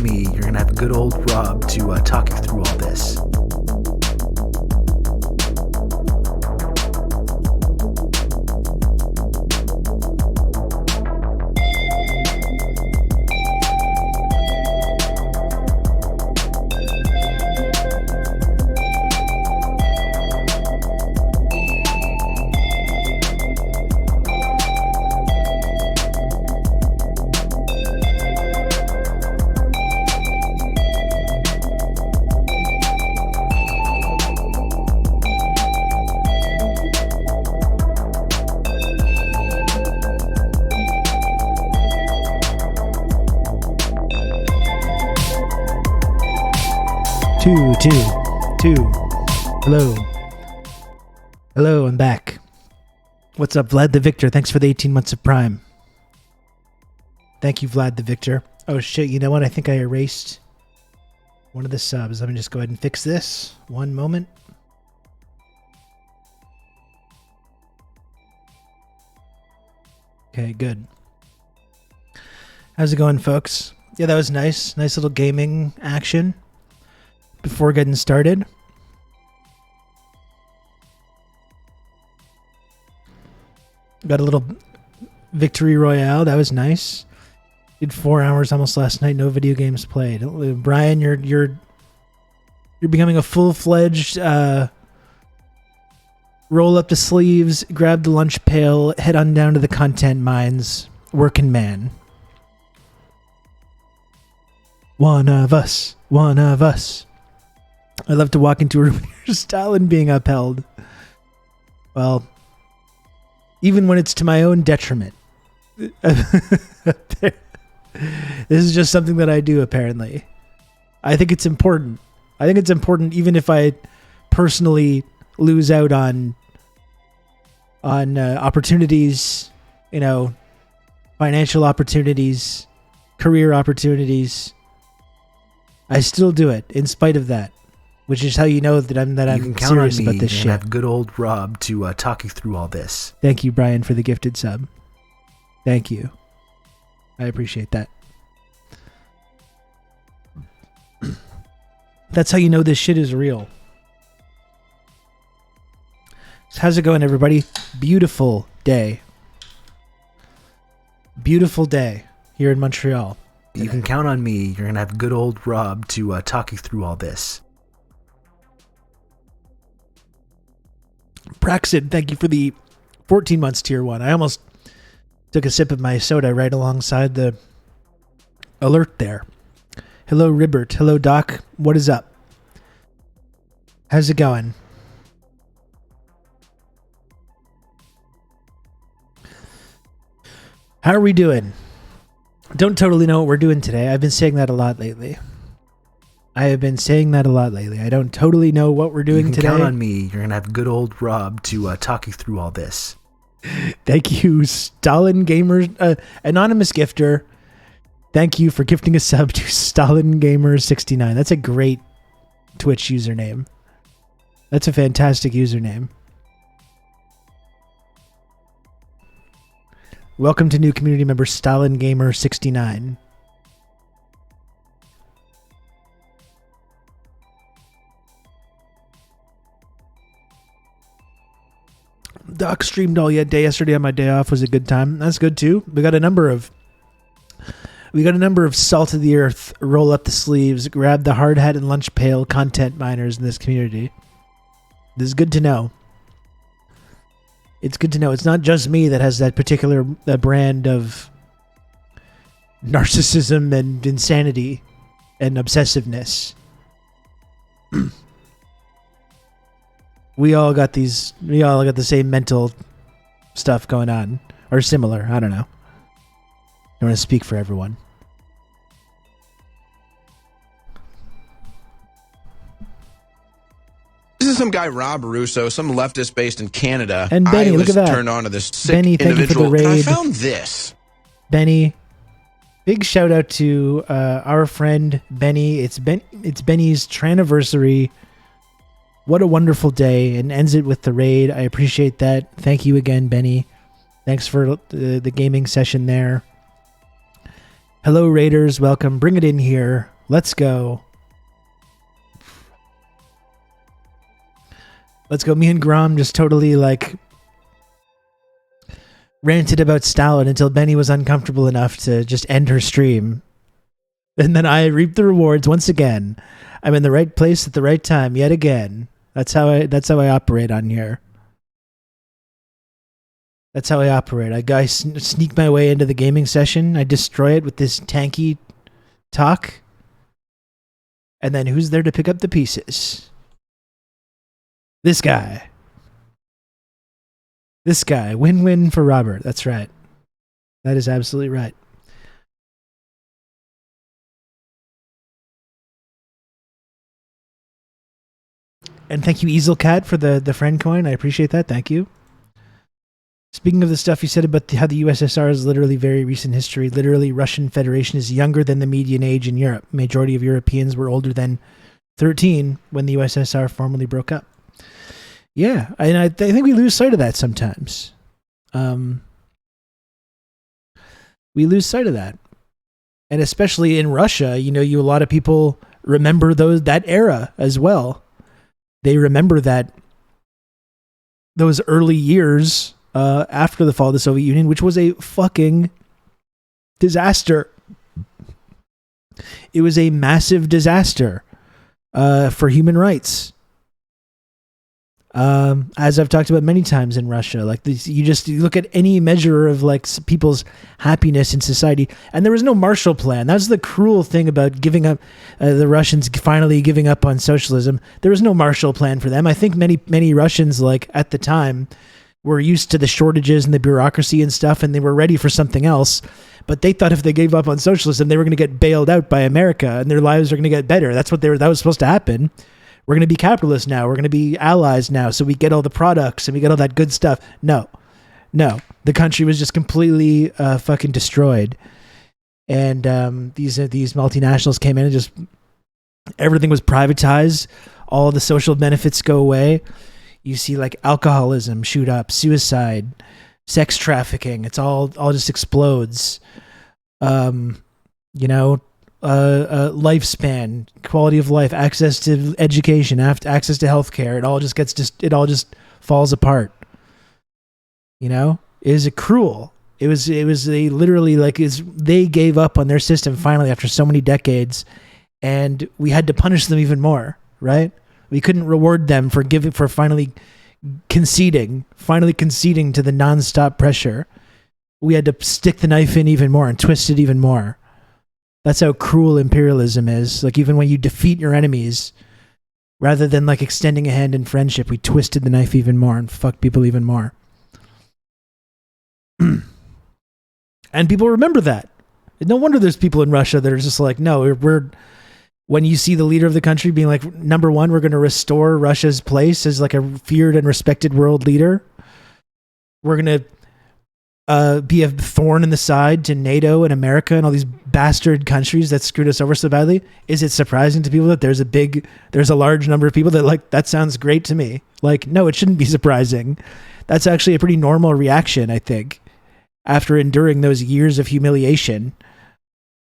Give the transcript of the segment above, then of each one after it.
me, you're going to have good old Rob to talk you through all this. Two. Hello, I'm back. What's up, Vlad the Victor? Thanks for the 18 months of Prime. Thank you, Vlad the Victor. Oh shit, you know what? I think I erased one of the subs. Let me just go ahead and fix this. One moment. Okay, good. How's it going, folks? Yeah, that was nice. Nice little gaming action before getting started. Got a little victory royale. That was nice. Did 4 hours almost last night. No video games played. Brian, you're becoming a full-fledged roll up the sleeves, grab the lunch pail, head on down to the content mines, working man. One of us. I love to walk into a room and hear Stalin being upheld. Well, even when it's to my own detriment. This is just something that I do, apparently. I think it's important. Even if I personally lose out on opportunities, financial opportunities, career opportunities. I still do it in spite of that, which is how you know that I'm serious about this shit. You can count on me and have good old Rob to talk you through all this. Thank you, Brian, for the gifted sub. Thank you. I appreciate that. That's how you know this shit is real. So how's it going, everybody? Beautiful day. Beautiful day here in Montreal. You can count on me. You're going to have good old Rob to talk you through all this. Praxid, thank you for the 14 months tier 1. I almost took a sip of my soda right alongside the alert there. Hello, Ribbert. Hello, Doc. What is up? How's it going? How are we doing? Don't totally know what we're doing today. I've been saying that a lot lately. I don't totally know what we're doing today. You can count on me. You're going to have good old Rob to talk you through all this. Thank you, Stalin Gamer, anonymous gifter. Thank you for gifting a sub to Stalin Gamer 69. That's a great Twitch username. That's a fantastic username. Welcome to new community member Stalin Gamer 69. Doc streamed all day yesterday on my day off. Was a good time. That's good too. We got a number of salt of the earth, roll up the sleeves, grab the hard hat and lunch pail content miners in this community. This is good to know. It's good to know. It's not just me that has that particular brand of narcissism and insanity and obsessiveness. We all got the same mental stuff going on, or similar. I don't know. I don't want to speak for everyone. This is some guy, Rob Russo, some leftist based in Canada. And Benny, I look at that. Turned on to this sick Benny, thank individual. you for the raid. And I found this. Benny, big shout out to our friend Benny. It's Benny's Traniversary. What a wonderful day, and ends it with the raid. I appreciate that. Thank you again, Benny. Thanks for the gaming session there. Hello, Raiders. Welcome. Bring it in here. Let's go. Me and Grom just totally like ranted about Stalin until Benny was uncomfortable enough to just end her stream. And then I reaped the rewards once again. I'm in the right place at the right time yet again. That's how I operate on here. That's how I operate. I sneak my way into the gaming session. I destroy it with this tanky talk. And then who's there to pick up the pieces? This guy. Win-win for Robert. That's right. That is absolutely right. And thank you, Easelcat, for the friend coin. I appreciate that. Thank you. Speaking of the stuff you said about how the USSR is literally very recent history, literally Russian Federation is younger than the median age in Europe. Majority of Europeans were older than 13 when the USSR formally broke up. Yeah, and I think we lose sight of that sometimes. We lose sight of that. And especially in Russia, a lot of people remember that era as well. They remember those early years after the fall of the Soviet Union, which was a fucking disaster. It was a massive disaster for human rights. As I've talked about many times in Russia, like you look at any measure of like people's happiness in society, and there was no Marshall Plan. That's the cruel thing about giving up, the Russians finally giving up on socialism. There was no Marshall Plan for them. I think many Russians, like at the time, were used to the shortages and the bureaucracy and stuff, and they were ready for something else. But they thought if they gave up on socialism, they were going to get bailed out by America, and their lives are going to get better. That was supposed to happen. We're going to be capitalists now. We're going to be allies now. So we get all the products and we get all that good stuff. No. The country was just completely fucking destroyed. And these multinationals came in and just everything was privatized. All the social benefits go away. You see like alcoholism shoot up, suicide, sex trafficking. It's all just explodes. Lifespan, quality of life, access to education, access to healthcare. It all just falls apart. It was cruel. It was literally like they gave up on their system finally after so many decades, and we had to punish them even more. Right? We couldn't reward them for finally conceding to the nonstop pressure. We had to stick the knife in even more and twist it even more. That's how cruel imperialism is. Like even when you defeat your enemies, rather than like extending a hand in friendship, we twisted the knife even more and fucked people even more. And people remember that. No wonder there's people in Russia that are just like, no, when you see the leader of the country being like, number one, we're going to restore Russia's place as like a feared and respected world leader. We're going to be a thorn in the side to NATO and America and all these bastard countries that screwed us over so badly. Is it surprising to people that there's a large number of people that like, that sounds great to me? Like, no, it shouldn't be surprising. That's actually a pretty normal reaction, I think, after enduring those years of humiliation.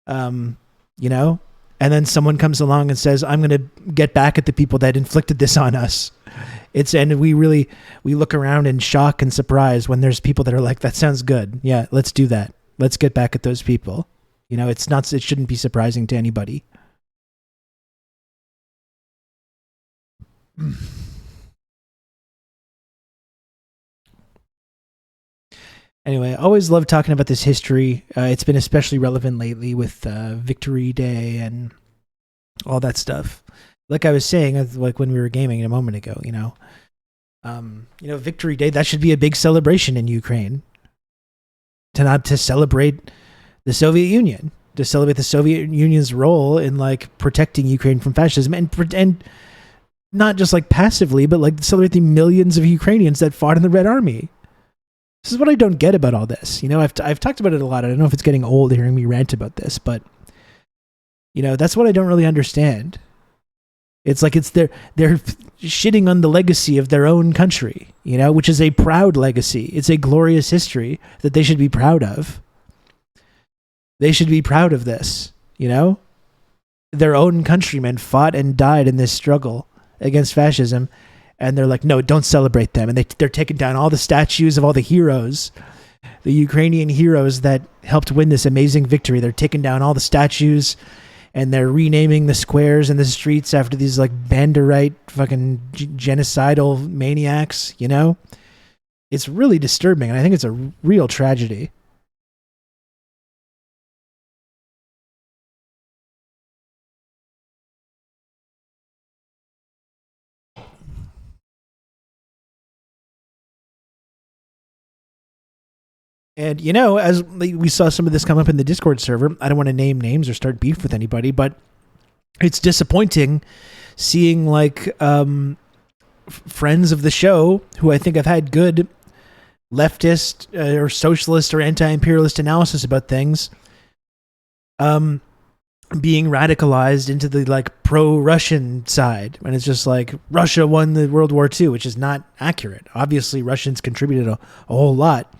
And then someone comes along and says, I'm going to get back at the people that inflicted this on us. And we look around in shock and surprise when there's people that are like, that sounds good. Yeah, let's do that. Let's get back at those people. It shouldn't be surprising to anybody. Anyway, I always love talking about this history. It's been especially relevant lately with Victory Day and all that stuff. Like I was saying, like when we were gaming a moment ago, Victory Day, that should be a big celebration in Ukraine. To celebrate the Soviet Union, to celebrate the Soviet Union's role in like protecting Ukraine from fascism, and not just like passively, but like celebrate the millions of Ukrainians that fought in the Red Army. This is what I don't get about all this. I've talked about it a lot. I don't know if it's getting old hearing me rant about this, but that's what I don't really understand. It's like they're shitting on the legacy of their own country, which is a proud legacy. It's a glorious history that they should be proud of. They should be proud of this, their own countrymen fought and died in this struggle against fascism, and they're like, no, don't celebrate them. And they're taking down all the statues of all the heroes, the Ukrainian heroes that helped win this amazing victory. They're taking down all the statues, and they're renaming the squares and the streets after these like Banderite fucking genocidal maniacs, you know? It's really disturbing, and I think it's a real tragedy. And, you know, as we saw some of this come up in the Discord server, I don't want to name names or start beef with anybody, but it's disappointing seeing, like, friends of the show who I think have had good leftist or socialist or anti-imperialist analysis about things being radicalized into the, like, pro-Russian side. And it's just like, Russia won the World War II, which is not accurate. Obviously, Russians contributed a whole lot.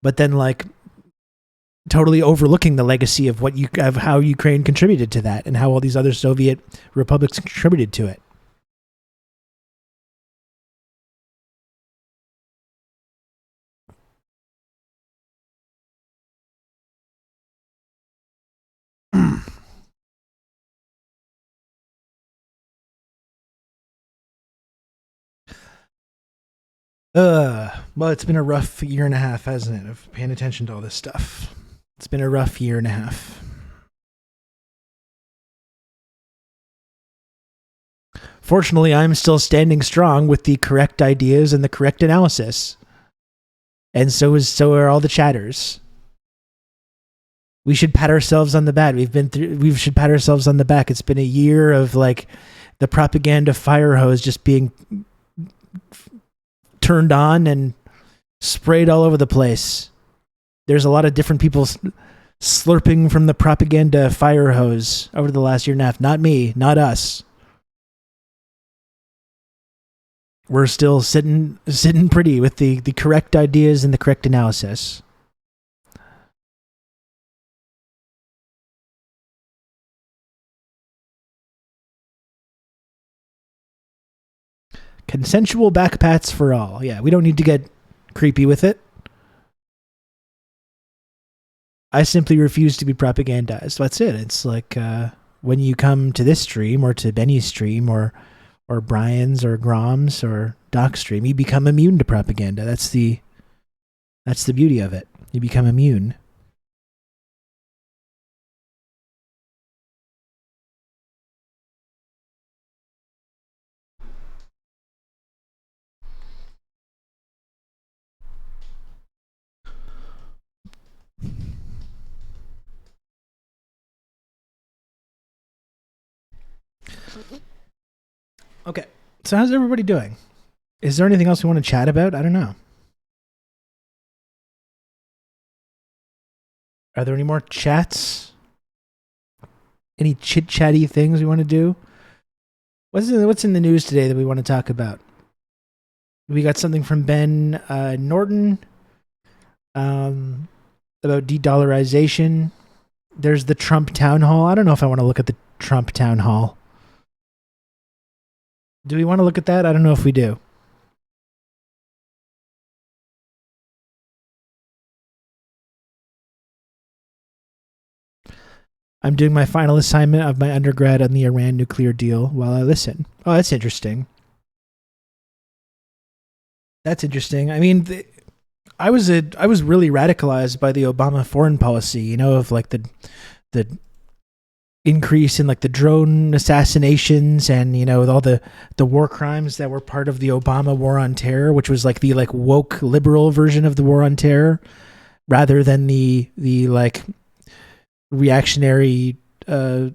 But then, like, totally overlooking the legacy of how Ukraine contributed to that and how all these other Soviet republics contributed to it. Well, it's been a rough year and a half, hasn't it, of paying attention to all this stuff. It's been a rough year and a half. Fortunately, I'm still standing strong with the correct ideas and the correct analysis. And so are all the chatters. We should pat ourselves on the back. We should pat ourselves on the back. It's been a year of, like, the propaganda fire hose just being turned on and sprayed all over the place. There's a lot of different people slurping from the propaganda fire hose over the last year and a half. Not me, not us. We're still sitting pretty with the correct ideas and the correct analysis. Consensual backpats for all. Yeah, we don't need to get creepy with it. I simply refuse to be propagandized. That's it. It's like when you come to this stream or to Benny's stream or Brian's or Grom's or Doc's stream, you become immune to propaganda. That's the beauty of it. You become immune. Okay, so how's everybody doing? Is there anything else we want to chat about? I don't know. Are there any more chats? Any chit-chatty things we want to do? What's in the news today that we want to talk about? We got something from Ben Norton about de-dollarization. There's the Trump town hall. I don't know if I want to look at the Trump town hall. Do we want to look at that? I don't know if we do. I'm doing my final assignment of my undergrad on the Iran nuclear deal while I listen. Oh, that's interesting. That's interesting. I mean, I was really radicalized by the Obama foreign policy, you know, of like the increase in like the drone assassinations and, you know, with all the war crimes that were part of the Obama war on terror, which was like the like woke liberal version of the war on terror rather than the like reactionary version,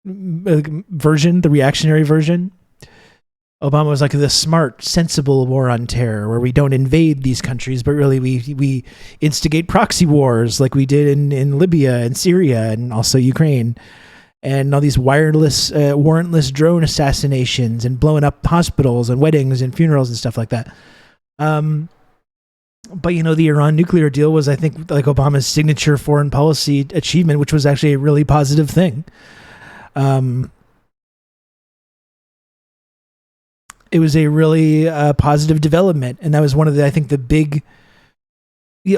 the reactionary version. Obama was like the smart, sensible war on terror where we don't invade these countries, but really we instigate proxy wars like we did in Libya and Syria and also Ukraine, and all these wireless, warrantless drone assassinations and blowing up hospitals and weddings and funerals and stuff like that. But, the Iran nuclear deal was, I think, like Obama's signature foreign policy achievement, which was actually a really positive thing. It was a really positive development. And that was one of the, I think, the big,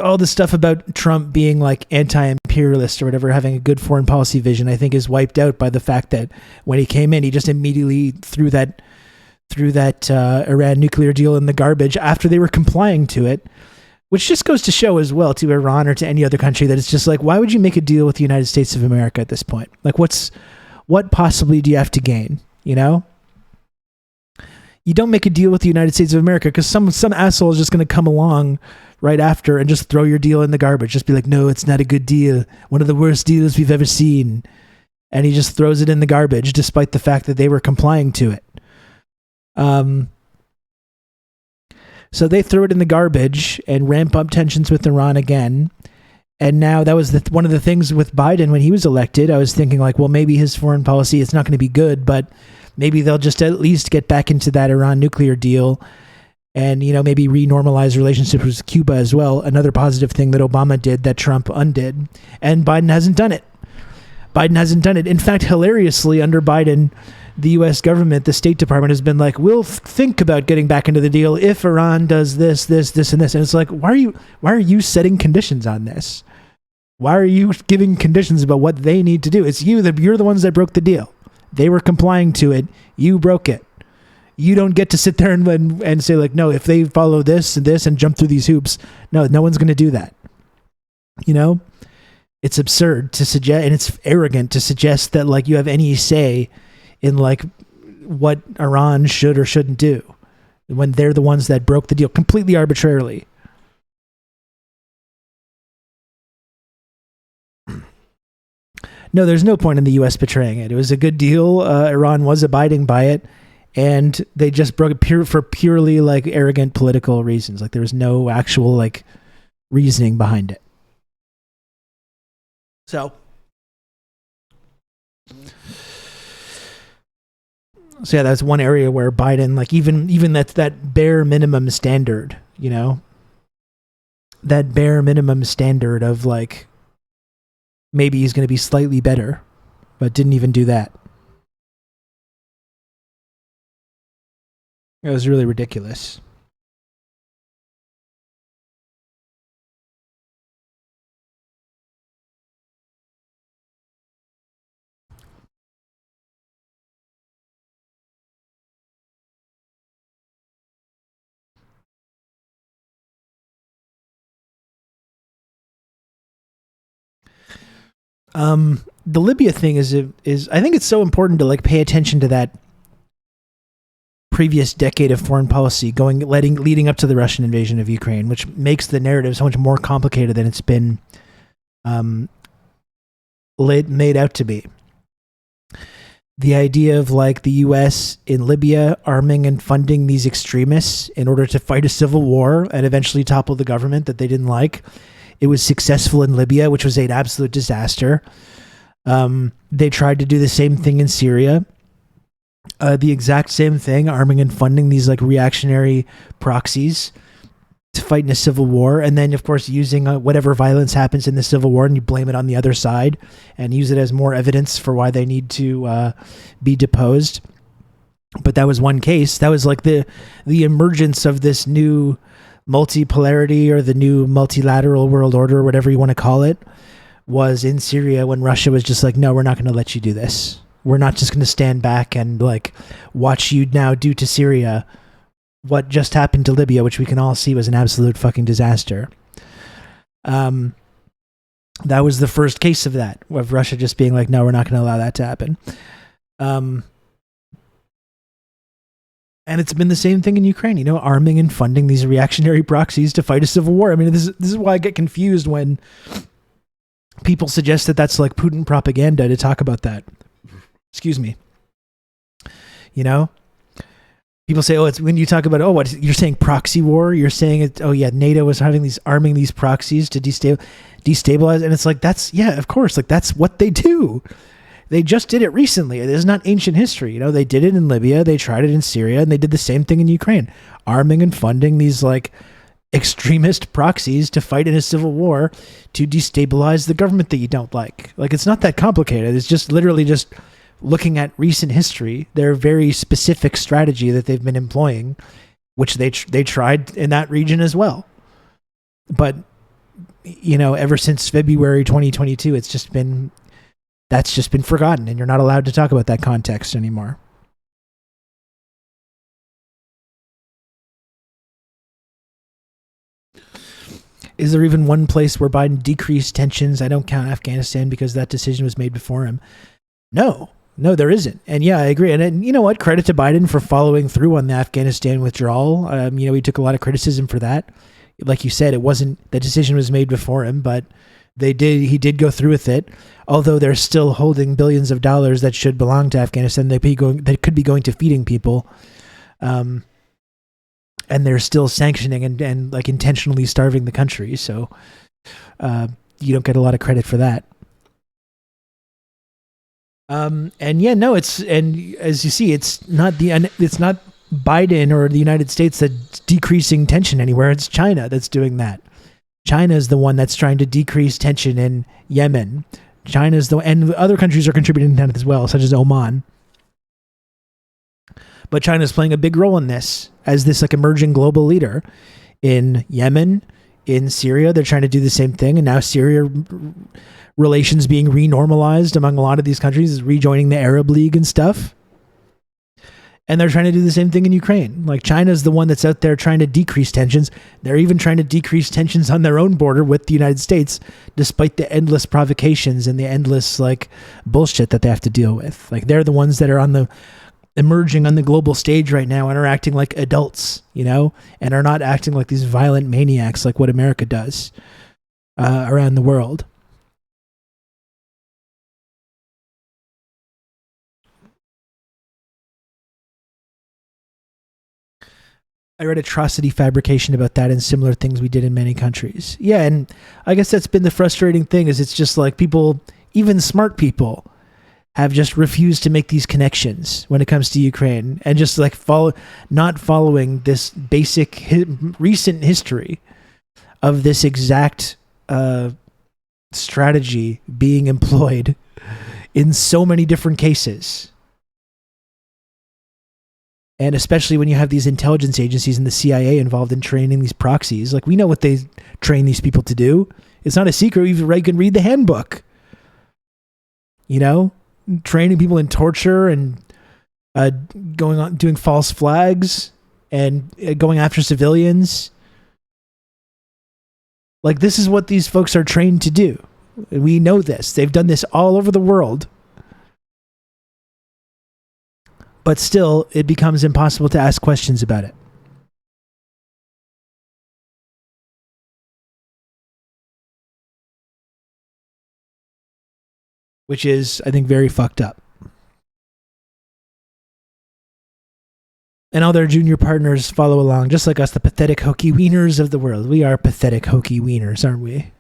all the stuff about Trump being like anti-imperialist or whatever, having a good foreign policy vision, I think is wiped out by the fact that when he came in, he just immediately threw that Iran nuclear deal in the garbage after they were complying to it, which just goes to show as well to Iran or to any other country that it's just like, why would you make a deal with the United States of America at this point? Like, what possibly do you have to gain? You don't make a deal with the United States of America because some asshole is just going to come along right after and just throw your deal in the garbage. Just be like, no, it's not a good deal. One of the worst deals we've ever seen. And he just throws it in the garbage despite the fact that they were complying to it. So they threw it in the garbage and ramp up tensions with Iran again. And now that was one of the things with Biden when he was elected. I was thinking like, well, maybe his foreign policy, it's not going to be good, but maybe they'll just at least get back into that Iran nuclear deal and, maybe re-normalize relationships with Cuba as well. Another positive thing that Obama did that Trump undid. And Biden hasn't done it. In fact, hilariously, under Biden, the U.S. government, the State Department has been like, we'll think about getting back into the deal if Iran does this, and this. And it's like, why are you setting conditions on this? Why are you giving conditions about what they need to do? It's you're the ones that broke the deal. They were complying to it. You broke it. You don't get to sit there and say like, no, if they follow this and this and jump through these hoops, no one's going to do that. It's absurd to suggest, and it's arrogant to suggest that like you have any say in like what Iran should or shouldn't do when they're the ones that broke the deal completely arbitrarily. No, there's no point in the U.S. betraying it. It was a good deal. Iran was abiding by it, and they just broke it for purely like arrogant political reasons. Like there was no actual like reasoning behind it. So yeah, that's one area where Biden, like even that bare minimum standard, that bare minimum standard of like, maybe he's going to be slightly better, but didn't even do that. It was really ridiculous. The Libya thing is I think it's so important to like pay attention to that previous decade of foreign policy leading up to the Russian invasion of Ukraine, which makes the narrative so much more complicated than it's been made out to be. The idea of like the US in Libya arming and funding these extremists in order to fight a civil war and eventually topple the government that they didn't like. It was successful in Libya, which was an absolute disaster. They tried to do the same thing in Syria. The exact same thing, arming and funding these like reactionary proxies to fight in a civil war. And then, of course, using whatever violence happens in the civil war and you blame it on the other side and use it as more evidence for why they need to be deposed. But that was one case. That was like the emergence of this new multipolarity or the new multilateral world order, or whatever you want to call it, was in Syria when Russia was just like, no, we're not going to let you do this. We're not just going to stand back and like watch you now do to Syria what just happened to Libya, which we can all see was an absolute fucking disaster. That was the first case of that, of Russia just being like, no, we're not going to allow that to happen. And it's been the same thing in Ukraine, arming and funding these reactionary proxies to fight a civil war. I mean, this is why I get confused when people suggest that that's like Putin propaganda to talk about that. Excuse me. People say, it's when you talk about, what you're saying proxy war, you're saying it, NATO was arming these proxies to destabilize. And it's like, of course, like that's what they do. They just did it recently. It is not ancient history. They did it in Libya. They tried it in Syria, and they did the same thing in Ukraine, arming and funding these like extremist proxies to fight in a civil war to destabilize the government that you don't like. Like, it's not that complicated. It's just literally just looking at recent history, their very specific strategy that they've been employing, which they tried in that region as well. But, ever since February 2022, that's just been forgotten, and you're not allowed to talk about that context anymore. Is there even one place where Biden decreased tensions? I don't count Afghanistan because that decision was made before him. No, there isn't. And yeah, I agree. And you know what? Credit to Biden for following through on the Afghanistan withdrawal. He took a lot of criticism for that. Like you said, the decision was made before him, but he did go through with it. Although they're still holding billions of dollars that should belong to Afghanistan, that could be going to feeding people. And they're still sanctioning and like intentionally starving the country. So you don't get a lot of credit for that. And as you see, it's not Biden or the United States that's decreasing tension anywhere. It's China that's doing that. China is the one that's trying to decrease tension in Yemen. And other countries are contributing to that as well, such as Oman. But China's playing a big role in this as this like emerging global leader in Yemen, in Syria. They're trying to do the same thing. And now Syria relations being renormalized among a lot of these countries, is rejoining the Arab League and stuff. And they're trying to do the same thing in Ukraine. Like, China's the one that's out there trying to decrease tensions. They're even trying to decrease tensions on their own border with the United States, despite the endless provocations and the endless like bullshit that they have to deal with. Like, they're the ones that are emerging on the global stage right now and are acting like adults, and are not acting like these violent maniacs like what America does around the world. I read atrocity fabrication about that and similar things we did in many countries. Yeah, and I guess that's been the frustrating thing, is it's just like people, even smart people, have just refused to make these connections when it comes to Ukraine, and just like not following this basic recent history of this exact strategy being employed in so many different cases. And especially when you have these intelligence agencies and the CIA involved in training these proxies. Like, we know what they train these people to do. It's not a secret. You can read the handbook. Training people in torture and doing false flags and going after civilians. Like, this is what these folks are trained to do. We know this. They've done this all over the world. But still, it becomes impossible to ask questions about it. Which is, I think, very fucked up. And all their junior partners follow along, just like us, the pathetic hokey wieners of the world. We are pathetic hokey wieners, aren't we?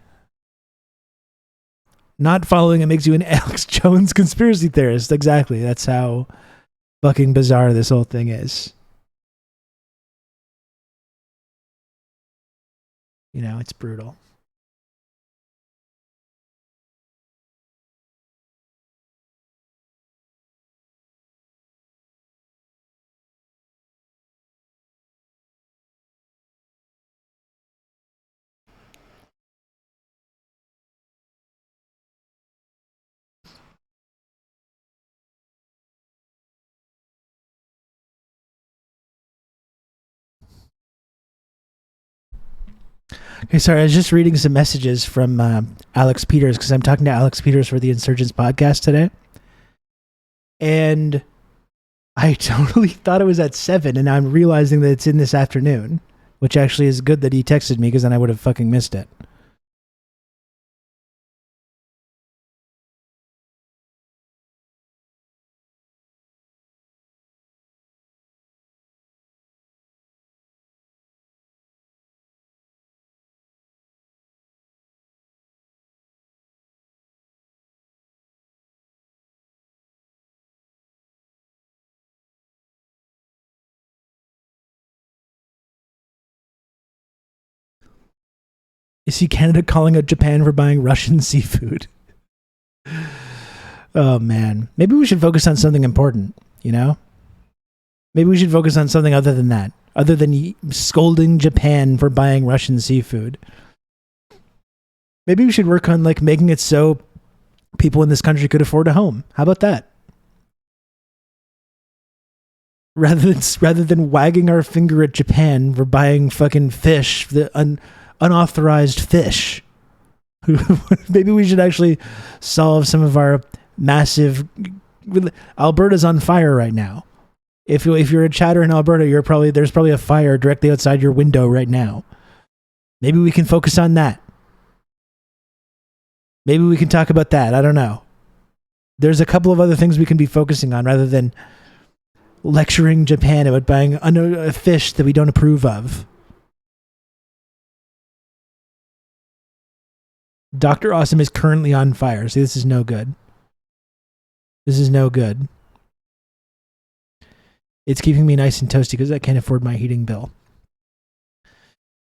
Not following it makes you an Alex Jones conspiracy theorist. Exactly. That's how fucking bizarre this whole thing is. It's brutal. Okay, sorry, I was just reading some messages from Alex Peters, because I'm talking to Alex Peters for the Insurgents podcast today. And I totally thought it was at 7, and I'm realizing that it's in this afternoon, which actually is good that he texted me, because then I would have fucking missed it. You see Canada calling out Japan for buying Russian seafood. Oh, man. Maybe we should focus on something important, you know? Maybe we should focus on something other than that. Other than scolding Japan for buying Russian seafood. Maybe we should work on, like, making it so people in this country could afford a home. How about that? Rather than wagging our finger at Japan for buying fucking fish, the unauthorized fish. Maybe we should actually solve some of our massive... Alberta's on fire right now. If you're a chatter in Alberta, there's probably a fire directly outside your window right now. Maybe we can focus on that. Maybe we can talk about that. I don't know. There's a couple of other things we can be focusing on rather than lecturing Japan about buying a fish that we don't approve of. Dr. Awesome is currently on fire. See, this is no good. This is no good. It's keeping me nice and toasty because I can't afford my heating bill.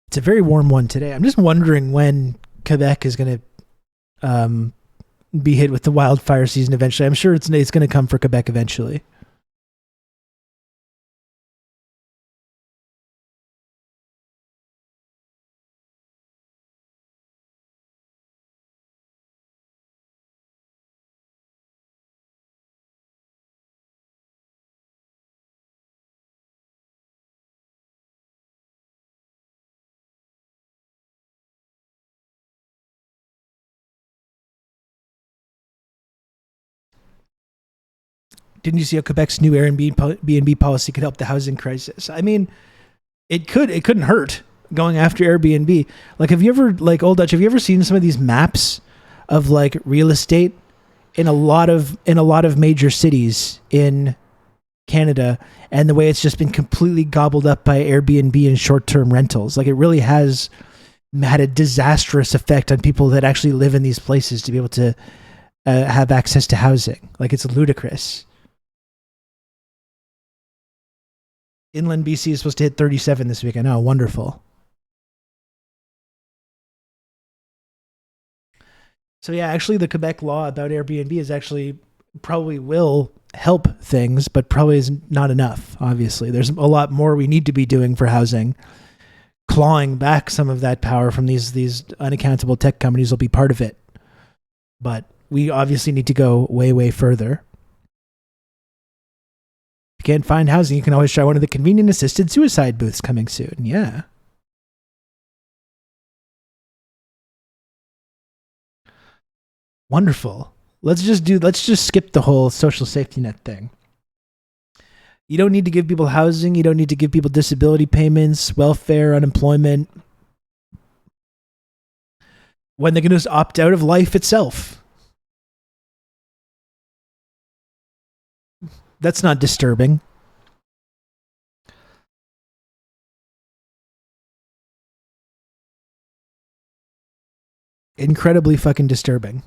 It's a very warm one today. I'm just wondering when Quebec is going to be hit with the wildfire season eventually. I'm sure it's going to come for Quebec eventually. Didn't you see how Quebec's new Airbnb policy could help the housing crisis? I mean, it couldn't hurt going after Airbnb. Like, have you ever, like, Old Dutch, have you ever seen some of these maps of like real estate in a lot of major cities in Canada, and the way it's just been completely gobbled up by Airbnb and short-term rentals? Like, it really has had a disastrous effect on people that actually live in these places to be able to have access to housing. Like, it's ludicrous. Inland BC is supposed to hit 37 this week. I know, wonderful. So yeah, actually the Quebec law about Airbnb is actually probably will help things, but probably is not enough, obviously. There's a lot more we need to be doing for housing. Clawing back some of that power from these unaccountable tech companies will be part of it. But we obviously need to go way, way further. If you can't find housing, you can always try one of the convenient assisted suicide booths coming soon. Yeah. Wonderful. Let's just skip the whole social safety net thing. You don't need to give people housing. You don't need to give people disability payments, welfare, unemployment. When they can just opt out of life itself. That's not disturbing. Incredibly fucking disturbing.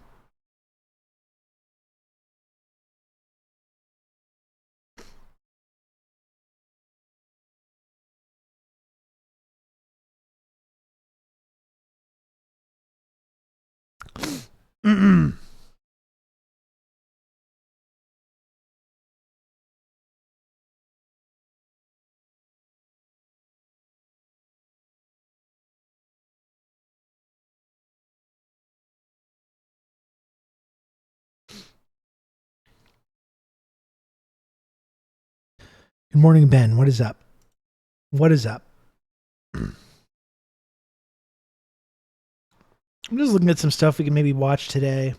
Good morning, Ben. What is up? What is up? I'm just looking at some stuff we can maybe watch today.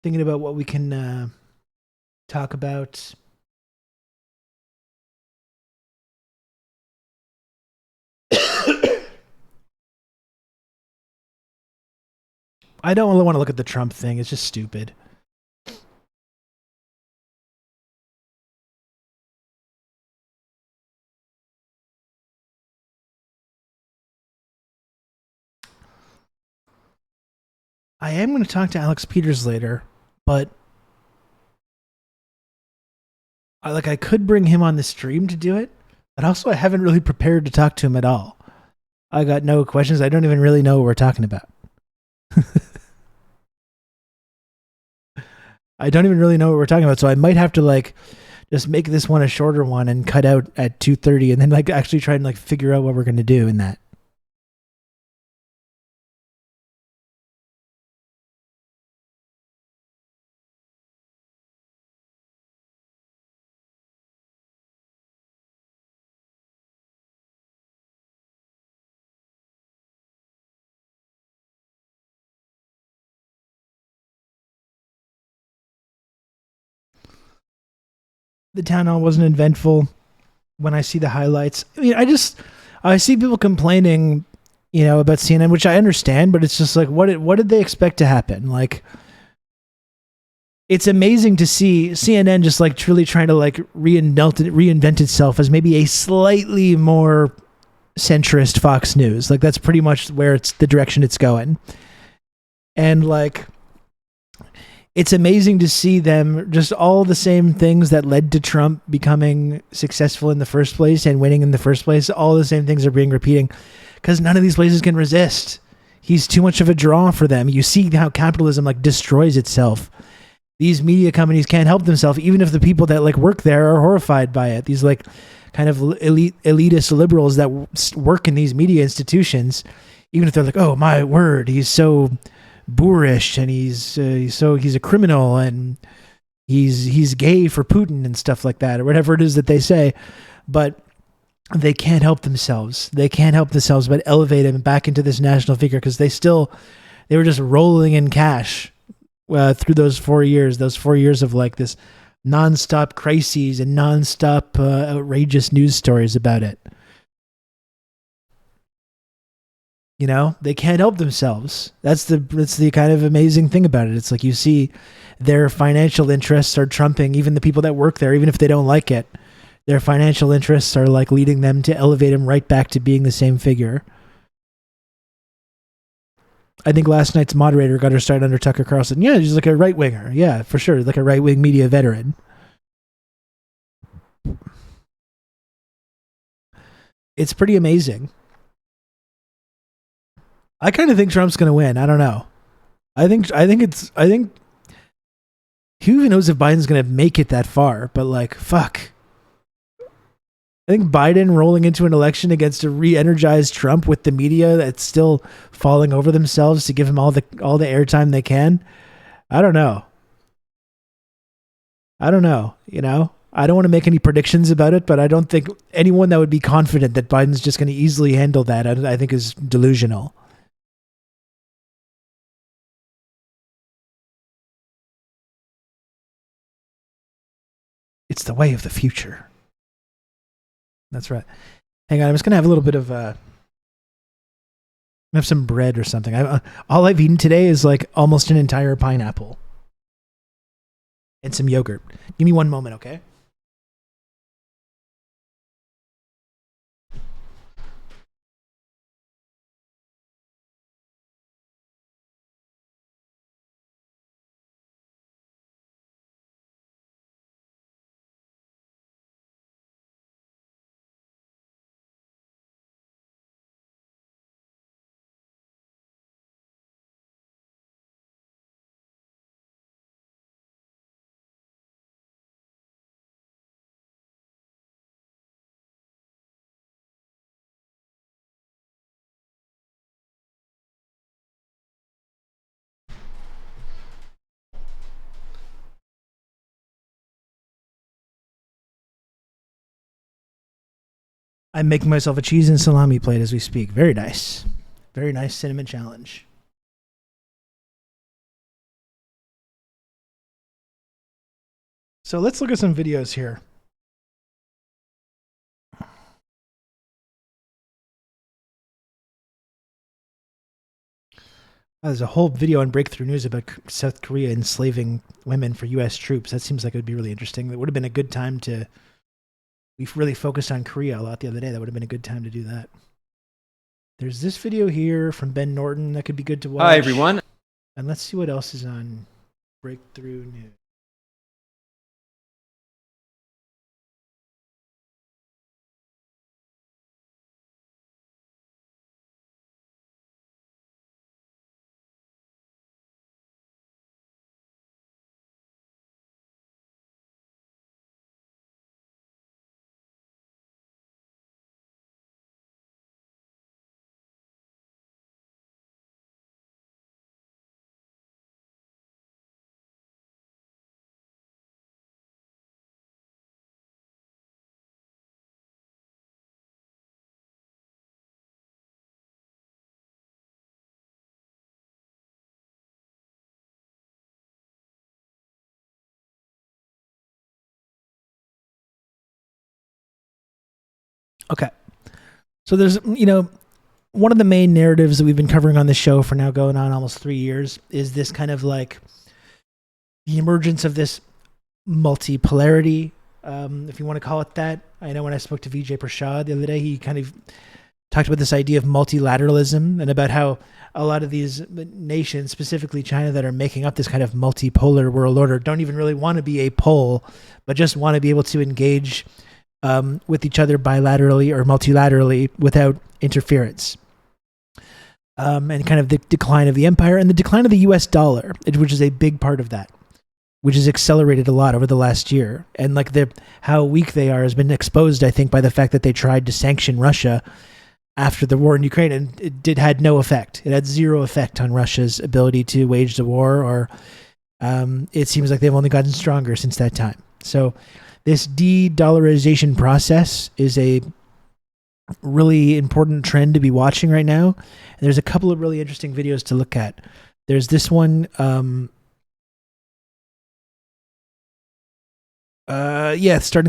Thinking about what we can talk about. I don't really want to look at the Trump thing. It's just stupid. I am going to talk to Alex Peters later, but I could bring him on the stream to do it, but also I haven't really prepared to talk to him at all. I got no questions. I don't even really know what we're talking about. I don't even really know what we're talking about, so I might have to like just make this one a shorter one and cut out at 2:30, and then like actually try and like figure out what we're gonna do in that. The town hall wasn't eventful. When I see the highlights, I mean, I see people complaining, about CNN, which I understand, but it's just like, what did they expect to happen? Like, it's amazing to see CNN just like truly trying to like reinvent itself as maybe a slightly more centrist Fox News. Like that's pretty much where it's the direction it's going. And like, it's amazing to see them just all the same things that led to Trump becoming successful in the first place and winning in the first place. All the same things are being repeating because none of these places can resist. He's too much of a draw for them. You see how capitalism like destroys itself. These media companies can't help themselves, even if the people that like work there are horrified by it. These like kind of elitist liberals that work in these media institutions, even if they're like, oh my word, he's so boorish and he's a criminal and he's gay for Putin and stuff like that, or whatever it is that they say, but they can't help themselves. They can't help themselves but elevate him back into this national figure because they were just rolling in cash through those 4 years of like this nonstop crises and nonstop outrageous news stories about it. They can't help themselves. That's the kind of amazing thing about it. It's like you see their financial interests are trumping even the people that work there, even if they don't like it. Their financial interests are like leading them to elevate him right back to being the same figure. I think last night's moderator got her start under Tucker Carlson. Yeah, she's like a right winger. Yeah, for sure. Like a right wing media veteran. It's pretty amazing. I kind of think Trump's going to win. I don't know. I think who even knows if Biden's going to make it that far, but like, fuck. I think Biden rolling into an election against a re-energized Trump with the media that's still falling over themselves to give him all the airtime they can. I don't know. I don't want to make any predictions about it, but I don't think anyone that would be confident that Biden's just going to easily handle that, I think is delusional. It's the way of the future. That's right. Hang on, I'm just going to have a little bit of have some bread or something. All I've eaten today is like almost an entire pineapple and some yogurt. Give me one moment, okay? I'm making myself a cheese and salami plate as we speak. Very nice. Very nice cinnamon challenge. So let's look at some videos here. There's a whole video on Breakthrough News about South Korea enslaving women for U.S. troops. That seems like it would be really interesting. It would have been a good time to... We've really focused on Korea a lot the other day. That would have been a good time to do that. There's this video here from Ben Norton that could be good to watch. Hi, everyone. And let's see what else is on Breakthrough News. Okay. So there's, one of the main narratives that we've been covering on this show for now going on almost 3 years is this kind of like the emergence of this multipolarity, if you want to call it that. I know when I spoke to Vijay Prashad the other day, he kind of talked about this idea of multilateralism and about how a lot of these nations, specifically China, that are making up this kind of multipolar world order don't even really want to be a pole, but just want to be able to engage with each other bilaterally or multilaterally without interference. And kind of the decline of the empire and the decline of the US dollar, which is a big part of that, which has accelerated a lot over the last year. And like how weak they are has been exposed, I think, by the fact that they tried to sanction Russia after the war in Ukraine, and it had no effect. It had zero effect on Russia's ability to wage the war, or it seems like they've only gotten stronger since that time. So this de-dollarization process is a really important trend to be watching right now. And there's a couple of really interesting videos to look at. There's this one, starting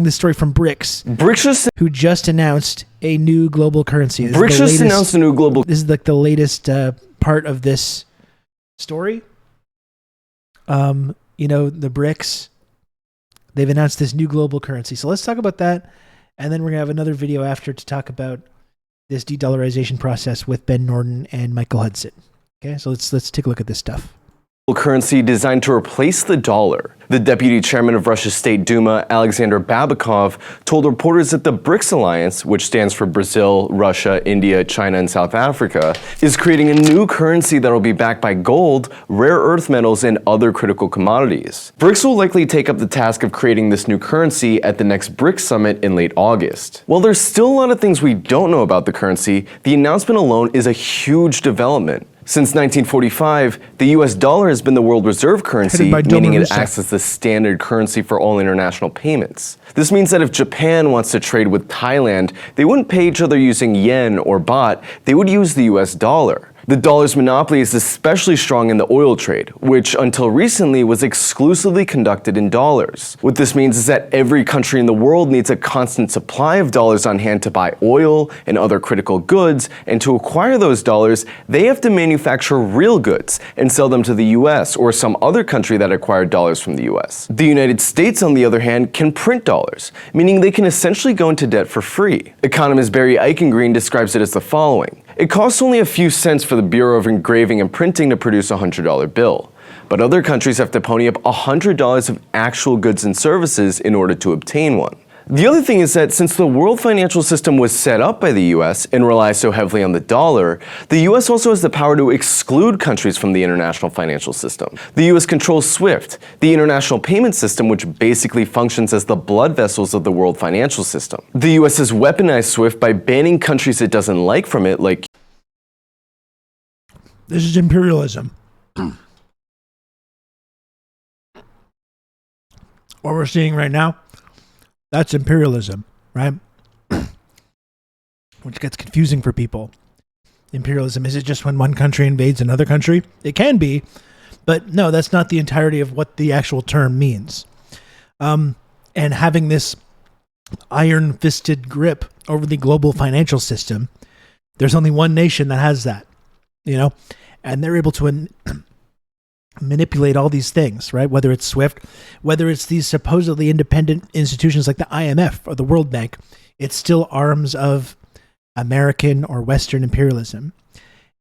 the story from BRICS, who just announced a new global currency. BRICS just announced a new global. This is like the latest part of this story. The BRICS, they've announced this new global currency. So let's talk about that. And then we're going to have another video after to talk about this de-dollarization process with Ben Norton and Michael Hudson. Okay, so let's take a look at this stuff. Currency designed to replace the dollar. The deputy chairman of Russia's State Duma, Alexander Babikov, told reporters that the BRICS alliance, which stands for Brazil, Russia, India, China, and South Africa, is creating a new currency that will be backed by gold, rare earth metals, and other critical commodities. BRICS will likely take up the task of creating this new currency at the next BRICS summit in late August. While there's still a lot of things we don't know about the currency, the announcement alone is a huge development. Since 1945, the US dollar has been the world reserve currency, meaning it acts as the standard currency for all international payments. This means that if Japan wants to trade with Thailand, they wouldn't pay each other using yen or baht, they would use the US dollar. The dollar's monopoly is especially strong in the oil trade, which until recently was exclusively conducted in dollars. What this means is that every country in the world needs a constant supply of dollars on hand to buy oil and other critical goods, and to acquire those dollars, they have to manufacture real goods and sell them to the US or some other country that acquired dollars from the US. The United States, on the other hand, can print dollars, meaning they can essentially go into debt for free. Economist Barry Eichengreen describes it as the following. It costs only a few cents for the Bureau of Engraving and Printing to produce a $100 bill, but other countries have to pony up $100 of actual goods and services in order to obtain one. The other thing is that since the world financial system was set up by the US and relies so heavily on the dollar, the US also has the power to exclude countries from the international financial system. The US controls SWIFT, the international payment system, which basically functions as the blood vessels of the world financial system. The US has weaponized SWIFT by banning countries it doesn't like from it, like This is imperialism. What we're seeing right now, that's imperialism, right? Which gets confusing for people. Imperialism, is it just when one country invades another country? It can be, but no, that's not the entirety of what the actual term means. And having this iron-fisted grip over the global financial system, there's only one nation that has that, and they're able to manipulate all these things, right? Whether it's SWIFT, whether it's these supposedly independent institutions like the IMF or the World Bank, it's still arms of American or Western imperialism.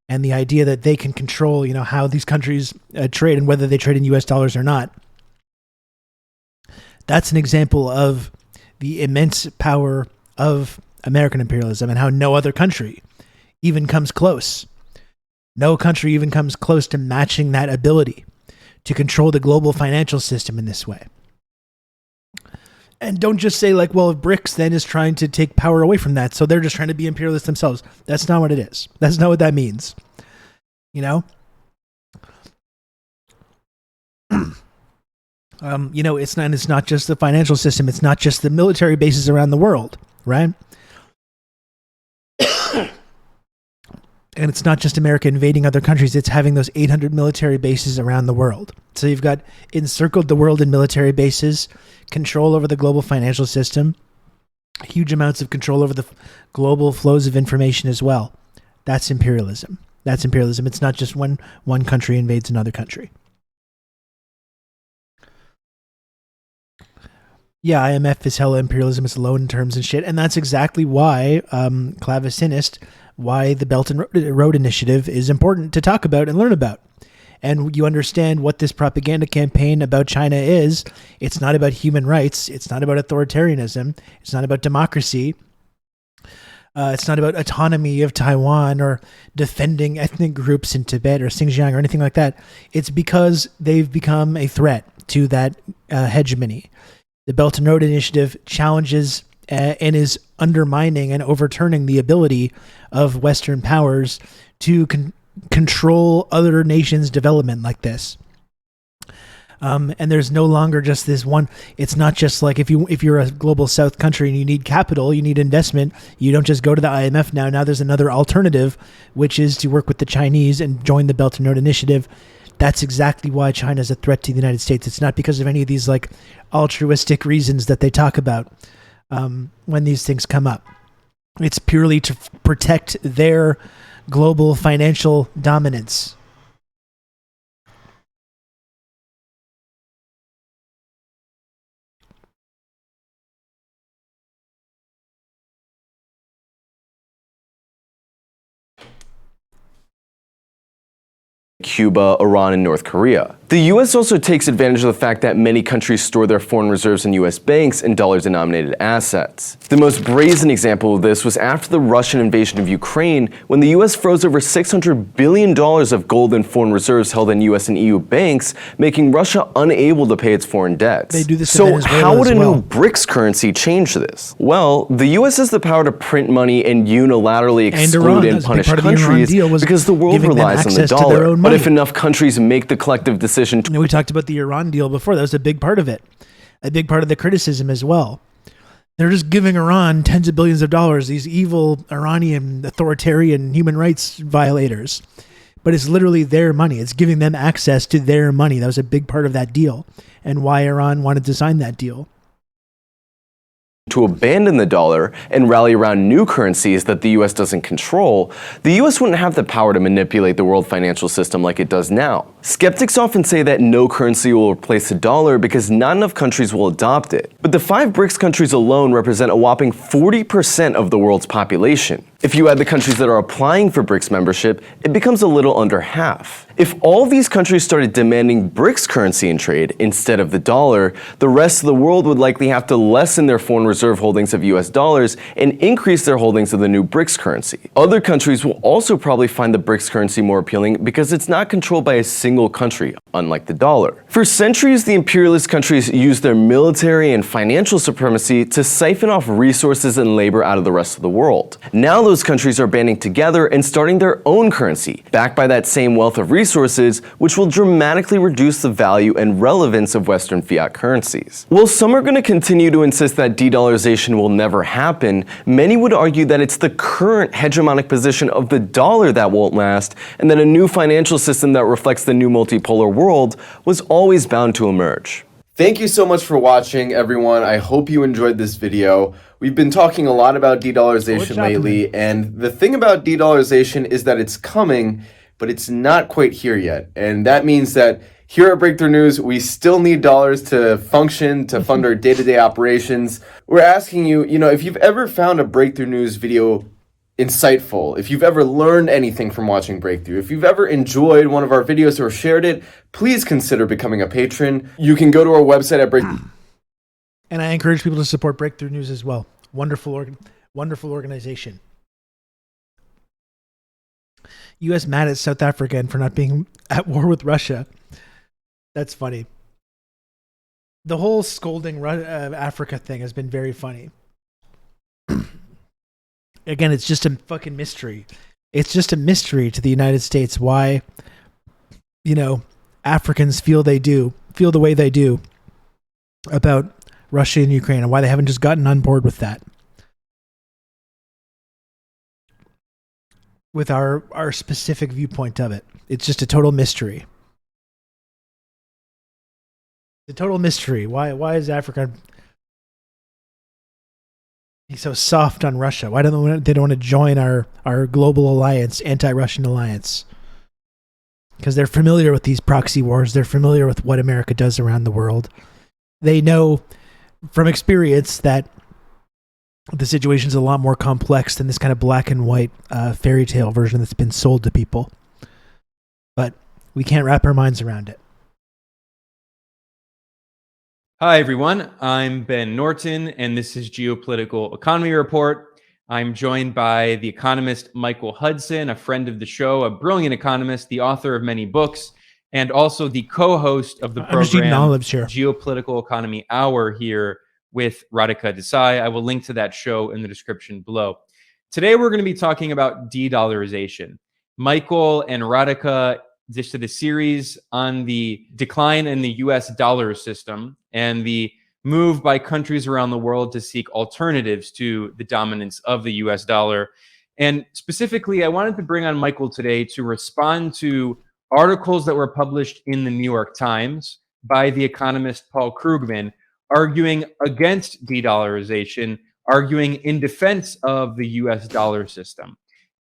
And the idea that they can control, how these countries trade and whether they trade in US dollars or not. That's an example of the immense power of American imperialism and how no other country even comes close. No country even comes close to matching that ability to control the global financial system in this way. And don't just say if BRICS then is trying to take power away from that, so they're just trying to be imperialists themselves. That's not what it is. That's not what that means. It's not just the financial system. It's not just the military bases around the world, right? And it's not just America invading other countries. It's having those 800 military bases around the world. So you've got encircled the world in military bases, control over the global financial system, huge amounts of control over the global flows of information as well. That's imperialism. That's imperialism. It's not just when one country invades another country. Yeah, IMF is hella imperialism. It's loan terms and shit. And that's exactly why, Clavicinist, why the Belt and Road Initiative is important to talk about and learn about. And you understand what this propaganda campaign about China is. It's not about human rights. It's not about authoritarianism. It's not about democracy. It's not about autonomy of Taiwan or defending ethnic groups in Tibet or Xinjiang or anything like that. It's because they've become a threat to that hegemony. The Belt and Road Initiative challenges and is undermining and overturning the ability of Western powers to control other nations' development like this. And there's no longer just this one. It's not just like if you're a global South country and you need capital, you need investment, you don't just go to the IMF now. Now there's another alternative, which is to work with the Chinese and join the Belt and Road Initiative. That's exactly why China is a threat to the United States. It's not because of any of these like altruistic reasons that they talk about when these things come up. It's purely to protect their global financial dominance. Cuba, Iran, and North Korea. The U.S. also takes advantage of the fact that many countries store their foreign reserves in U.S. banks and dollar-denominated assets. The most brazen example of this was after the Russian invasion of Ukraine, when the U.S. froze over $600 billion of gold and foreign reserves held in U.S. and EU banks, making Russia unable to pay its foreign debts. They do this so how would a new BRICS currency change this? Well, the U.S. has the power to print money and unilaterally exclude and punish countries because the world relies on the dollar. But if enough countries make the collective decision to... We talked about the Iran deal before. That was a big part of it. A big part of the criticism as well. They're just giving Iran tens of billions of dollars, these evil Iranian authoritarian human rights violators. But it's literally their money. It's giving them access to their money. That was a big part of that deal and why Iran wanted to sign that deal. To abandon the dollar and rally around new currencies that the US doesn't control, the US wouldn't have the power to manipulate the world financial system like it does now. Skeptics often say that no currency will replace the dollar because not enough countries will adopt it. But the 5 BRICS countries alone represent a whopping 40% of the world's population. If you add the countries that are applying for BRICS membership, it becomes a little under half. If all these countries started demanding BRICS currency in trade instead of the dollar, the rest of the world would likely have to lessen their foreign reserve holdings of US dollars and increase their holdings of the new BRICS currency. Other countries will also probably find the BRICS currency more appealing because it's not controlled by a single country, unlike the dollar. For centuries, the imperialist countries used their military and financial supremacy to siphon off resources and labor out of the rest of the world. Now those countries are banding together and starting their own currency, backed by that same wealth of resources, which will dramatically reduce the value and relevance of Western fiat currencies. While some are going to continue to insist that de-dollarization will never happen, many would argue that it's the current hegemonic position of the dollar that won't last, and that a new financial system that reflects the new multipolar world was always bound to emerge. Thank you so much for watching, everyone. I hope you enjoyed this video. We've been talking a lot about de-dollarization lately, and the thing about de-dollarization is that it's coming, but it's not quite here yet. And that means that here at Breakthrough News, we still need dollars to function, to fund our day-to-day operations. We're asking you, if you've ever found a Breakthrough News video insightful, if you've ever learned anything from watching Breakthrough, if you've ever enjoyed one of our videos or shared it, please consider becoming a patron. You can go to our website at Breakthrough. And I encourage people to support Breakthrough News as well. Wonderful organization. U.S. mad at South Africa for not being at war with Russia. That's funny. The whole scolding Africa thing has been very funny. Again, it's just a fucking mystery. It's just a mystery to the United States why, Africans feel the way they do about Russia and Ukraine, and why they haven't just gotten on board with that. With our specific viewpoint of it. It's just a total mystery. It's a total mystery. Why is Africa... He's so soft on Russia. Why don't they don't want to join our global alliance, anti-Russian alliance? Because they're familiar with these proxy wars. They're familiar with what America does around the world. They know from experience that the situation is a lot more complex than this kind of black and white fairy tale version that's been sold to people. But we can't wrap our minds around it. Hi, everyone. I'm Ben Norton, and this is Geopolitical Economy Report. I'm joined by the economist Michael Hudson, a friend of the show, a brilliant economist, the author of many books, and also the co-host of the program Geopolitical Economy Hour here with Radhika Desai. I will link to that show in the description below. Today, we're going to be talking about de-dollarization. Michael and Radhika did a series on the decline in the US dollar system and the move by countries around the world to seek alternatives to the dominance of the US dollar. And specifically, I wanted to bring on Michael today to respond to articles that were published in the New York Times by the economist Paul Krugman, arguing against de-dollarization, arguing in defense of the US dollar system.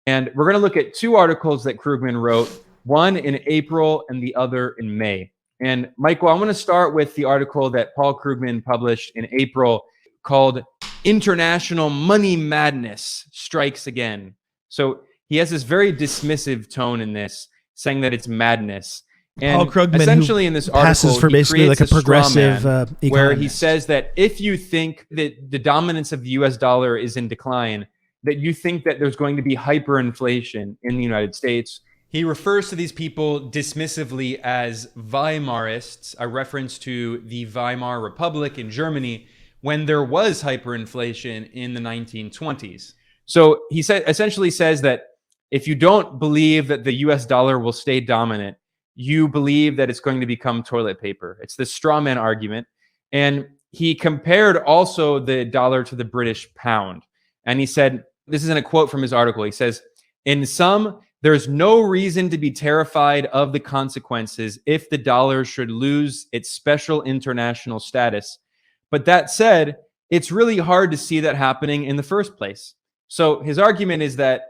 And we're going to look at two articles that Krugman wrote, one in April and the other in May. And Michael, I want to start with the article that Paul Krugman published in April called International Money Madness Strikes Again. So he has this very dismissive tone in this, saying that it's madness. And Paul Krugman, essentially in this article, passes for basically like a progressive where he says that if you think that the dominance of the US dollar is in decline, that you think that there's going to be hyperinflation in the United States. He refers to these people dismissively as Weimarists, a reference to the Weimar Republic in Germany when there was hyperinflation in the 1920s. So he essentially says that if you don't believe that the US dollar will stay dominant, you believe that it's going to become toilet paper. It's the straw man argument. And he compared also the dollar to the British pound. And he said, this isn't a quote from his article. He says, in sum, there's no reason to be terrified of the consequences if the dollar should lose its special international status. But that said, it's really hard to see that happening in the first place. So his argument is that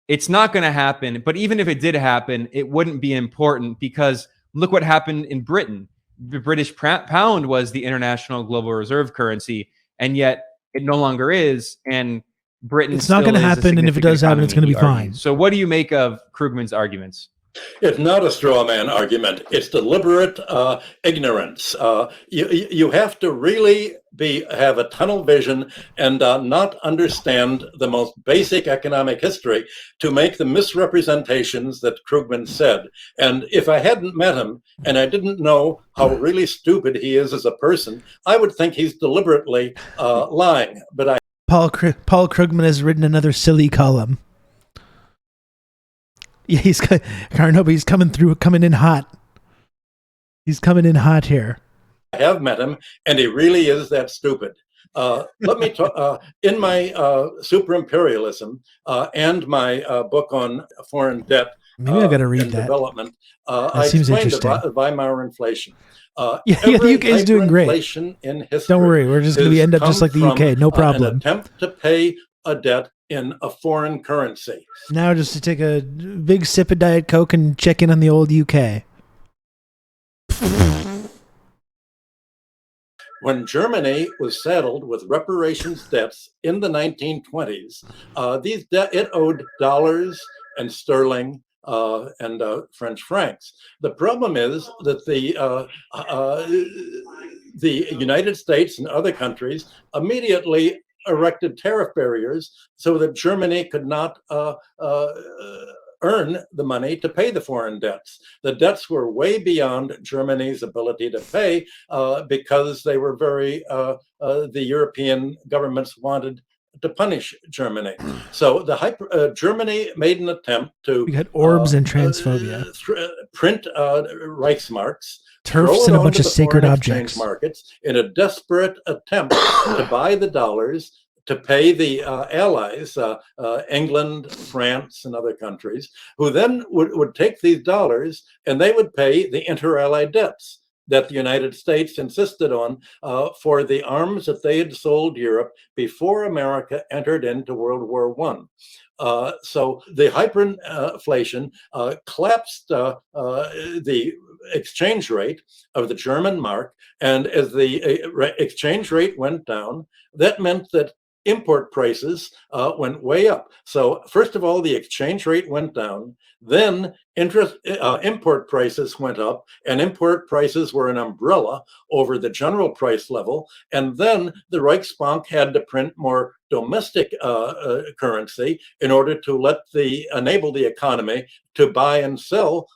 it's not going to happen, but even if it did happen, it wouldn't be important because look what happened in Britain. The British pound was the international global reserve currency, and yet it no longer is. And Britain it's not going to happen, and if it does happen, it's going to be fine. So what do you make of Krugman's arguments? It's not a straw man argument. It's deliberate ignorance. You have to really have a tunnel vision and not understand the most basic economic history to make the misrepresentations that Krugman said. And if I hadn't met him and I didn't know how really stupid he is as a person, I would think he's deliberately lying. But Paul Krugman has written another silly column. Yeah, he's coming in hot. He's coming in hot here. I have met him, and he really is that stupid. Let me talk in my Super Imperialism and my book on foreign debt. Maybe I got to read that. Development. That seems interesting. The Weimar inflation. The UK is doing great. In history Don't worry, we're just going to end up just like the UK. No problem. An attempt to pay a debt in a foreign currency. Now just to take a big sip of Diet Coke and check in on the old UK. When Germany was saddled with reparations debts in the 1920s, it owed dollars and sterling and French francs. The problem is that the United States and other countries immediately erected tariff barriers so that Germany could not earn the money to pay the foreign debts. The debts were way beyond Germany's ability to pay because they were the European governments wanted to punish Germany. So Germany made an attempt to... We had orbs and transphobia. Print Reichsmarks, turfs and a bunch of sacred objects. Markets in a desperate attempt to buy the dollars to pay the allies, England, France, and other countries, who then would take these dollars and they would pay the inter-allied debts. that the United States insisted on for the arms that they had sold Europe before America entered into World War I. So the hyperinflation collapsed the exchange rate of the German mark, and as the exchange rate went down, that meant that import prices went way up. So first of all, the exchange rate went down, then import prices went up, and import prices were an umbrella over the general price level, and then the Reichsbank had to print more domestic currency in order to enable the economy to buy and sell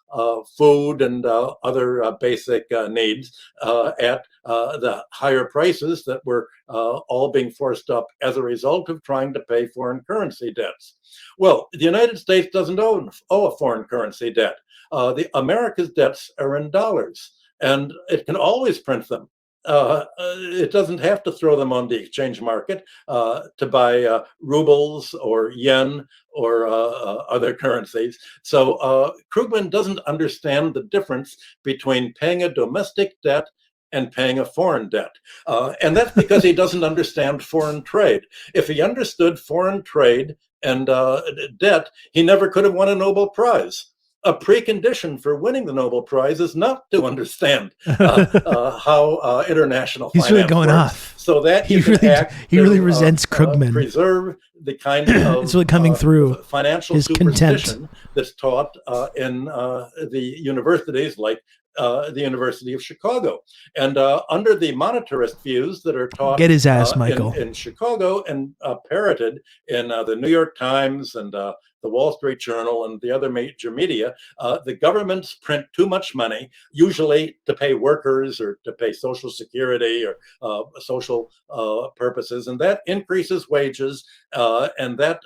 food and other basic needs at the higher prices that were all being forced up as a result of trying to pay foreign currency debts. Well, the United States doesn't owe a foreign currency debt. The America's debts are in dollars, and it can always print them. It doesn't have to throw them on the exchange market to buy rubles or yen or other currencies. So Krugman doesn't understand the difference between paying a domestic debt and paying a foreign debt. And that's because he doesn't understand foreign trade. If he understood foreign trade and debt, he never could have won a Nobel Prize. A precondition for winning the Nobel Prize is not to understand how international He's finance really going works, off. so that He really resents Krugman. Preserve the kind of it's really coming through financial his superstition contempt that's taught in the universities like the University of Chicago. And under the monetarist views that are taught Get his ass, Michael. in Chicago and parroted in the New York Times and the Wall Street Journal and the other major media, the governments print too much money, usually to pay workers or to pay Social Security or social purposes, and that increases wages, and that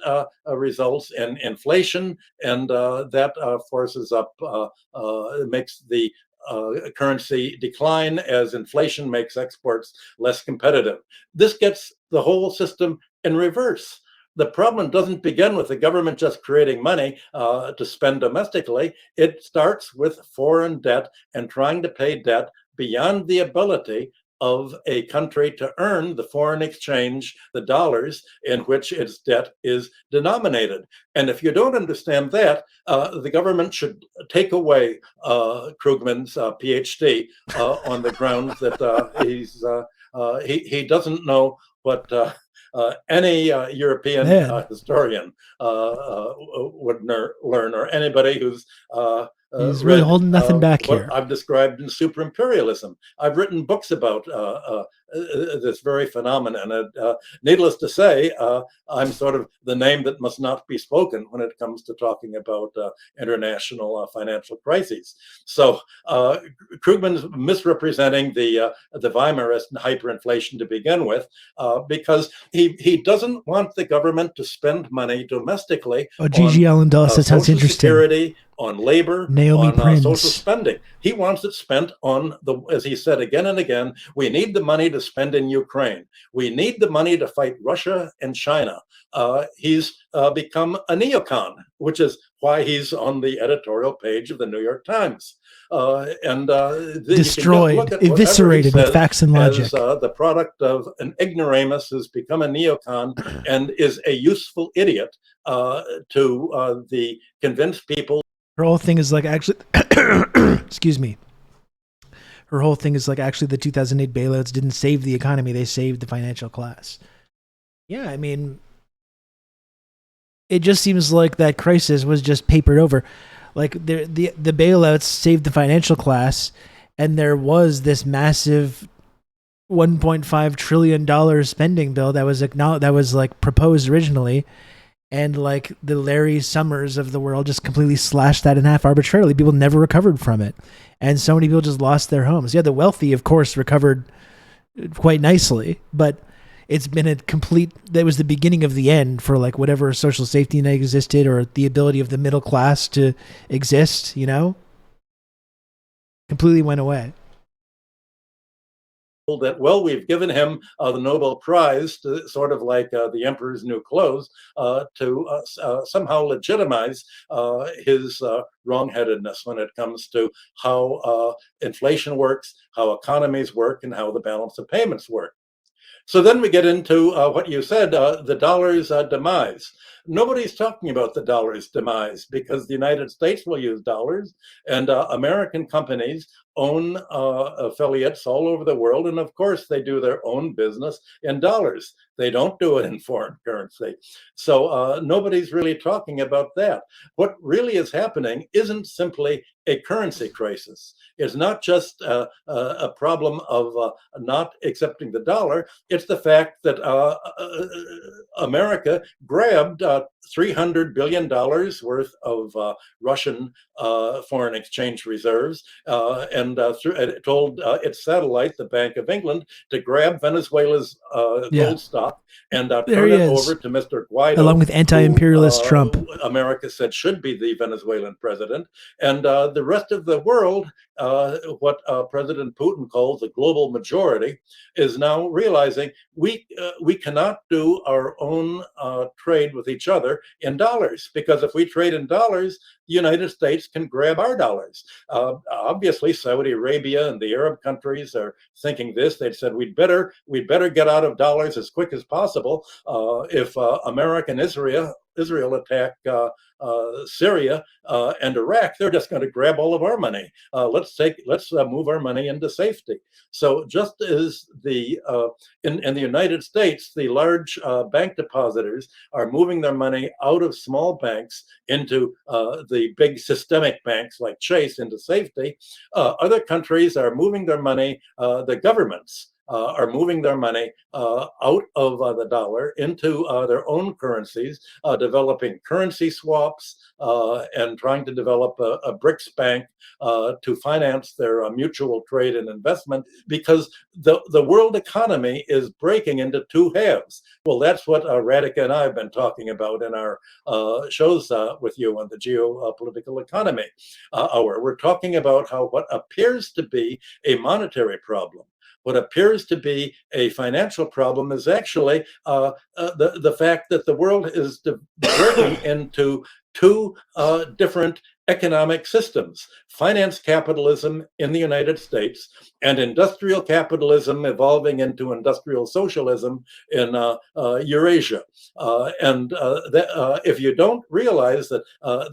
results in inflation, and that forces up, makes the currency decline as inflation makes exports less competitive. This gets the whole system in reverse. The problem doesn't begin with the government just creating money to spend domestically. It starts with foreign debt and trying to pay debt beyond the ability of a country to earn the foreign exchange, the dollars in which its debt is denominated. And if you don't understand that, the government should take away Krugman's PhD on the grounds that he doesn't know what any European historian would learn, or anybody who's he's really holding nothing back what here. I've described in super imperialism. I've written books about this very phenomenon. Needless to say, I'm sort of the name that must not be spoken when it comes to talking about international financial crises. So Krugman's misrepresenting the Weimarist hyperinflation to begin with, because he doesn't want the government to spend money domestically. Oh, G.G. Allen Dulles, that sounds interesting. Security, on labor, Naomi on Prince. social spending. He wants it spent on as he said again and again, we need the money to spend in Ukraine. We need the money to fight Russia and China. He's become a neocon, which is why he's on the editorial page of the New York Times. Destroyed, eviscerated with facts and logic. As, the product of an ignoramus who's become a neocon and is a useful idiot to the convinced people. Her whole thing is like actually, excuse me. Her whole thing is like actually the 2008 bailouts didn't save the economy; they saved the financial class. Yeah, I mean, it just seems like that crisis was just papered over. Like the bailouts saved the financial class, and there was this massive $1.5 trillion spending bill that was like proposed originally. And like the Larry Summers of the world just completely slashed that in half arbitrarily. People never recovered from it. And so many people just lost their homes. Yeah, the wealthy, of course, recovered quite nicely. But it's been that was the beginning of the end for like whatever social safety net existed or the ability of the middle class to exist, completely went away. that, well, we've given him the Nobel Prize, to, sort of like the emperor's new clothes, to somehow legitimize his wrongheadedness when it comes to how inflation works, how economies work, and how the balance of payments work. So then we get into what you said, the dollar's demise. Nobody's talking about the dollar's demise because the United States will use dollars, and American companies own affiliates all over the world. And of course, they do their own business in dollars. They don't do it in foreign currency. So nobody's really talking about that. What really is happening isn't simply a currency crisis. It's not just a problem of not accepting the dollar. It's the fact that America grabbed $300 billion worth of Russian foreign exchange reserves and told its satellite, the Bank of England, to grab Venezuela's gold stock and turn it over to Mr. Guaido, along with anti-imperialist Trump. America said should be the Venezuelan president. And the rest of the world, what President Putin calls the global majority, is now realizing we cannot do our own trade with each other in dollars, because if we trade in dollars, the United States can grab our dollars. Obviously, Saudi Arabia and the Arab countries are thinking this. They'd said we'd better get out of dollars as quick as possible. If America and Israel attack Syria and Iraq, they're just going to grab all of our money. Let's move our money into safety. So just as in the United States, the large bank depositors are moving their money out of small banks into the big systemic banks like Chase into safety, other countries are moving their money, the governments are moving their money out of the dollar into their own currencies, developing currency swaps and trying to develop a BRICS bank to finance their mutual trade and investment, because the world economy is breaking into two halves. Well, that's what Radhika and I have been talking about in our shows with you on the geopolitical economy hour. We're talking about how what appears to be a monetary problem, what appears to be a financial problem, is actually the fact that the world is breaking into two different economic systems: finance capitalism in the United States and industrial capitalism evolving into industrial socialism in Eurasia. If you don't realize that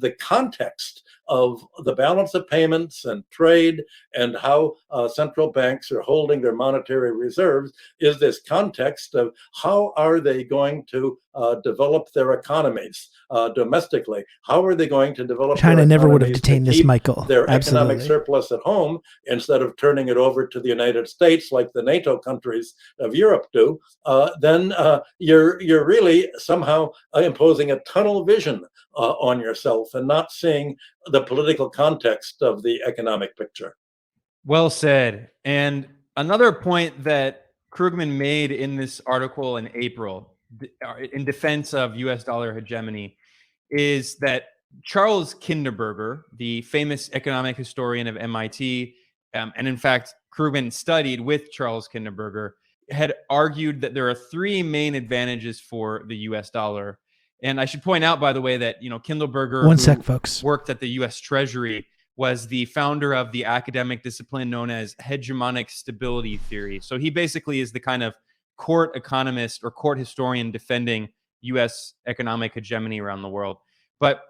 the context of the balance of payments and trade and how central banks are holding their monetary reserves is this context of how are they going to develop their economies domestically? How are they going to develop China never would have detained this, Michael. Their economic surplus at home instead of turning it over to the United States like the NATO countries of Europe do? Then you're really somehow imposing a tunnel vision on yourself and not seeing the political context of the economic picture. Well said. And another point that Krugman made in this article in April in defense of US dollar hegemony is that Charles Kinderberger, the famous economic historian of MIT, and in fact, Krugman studied with Charles Kinderberger, had argued that there are three main advantages for the US dollar. And I should point out, by the way, that Kinderberger, folks, worked at the US Treasury, was the founder of the academic discipline known as hegemonic stability theory. So he basically is the kind of court economist or court historian defending US economic hegemony around the world. But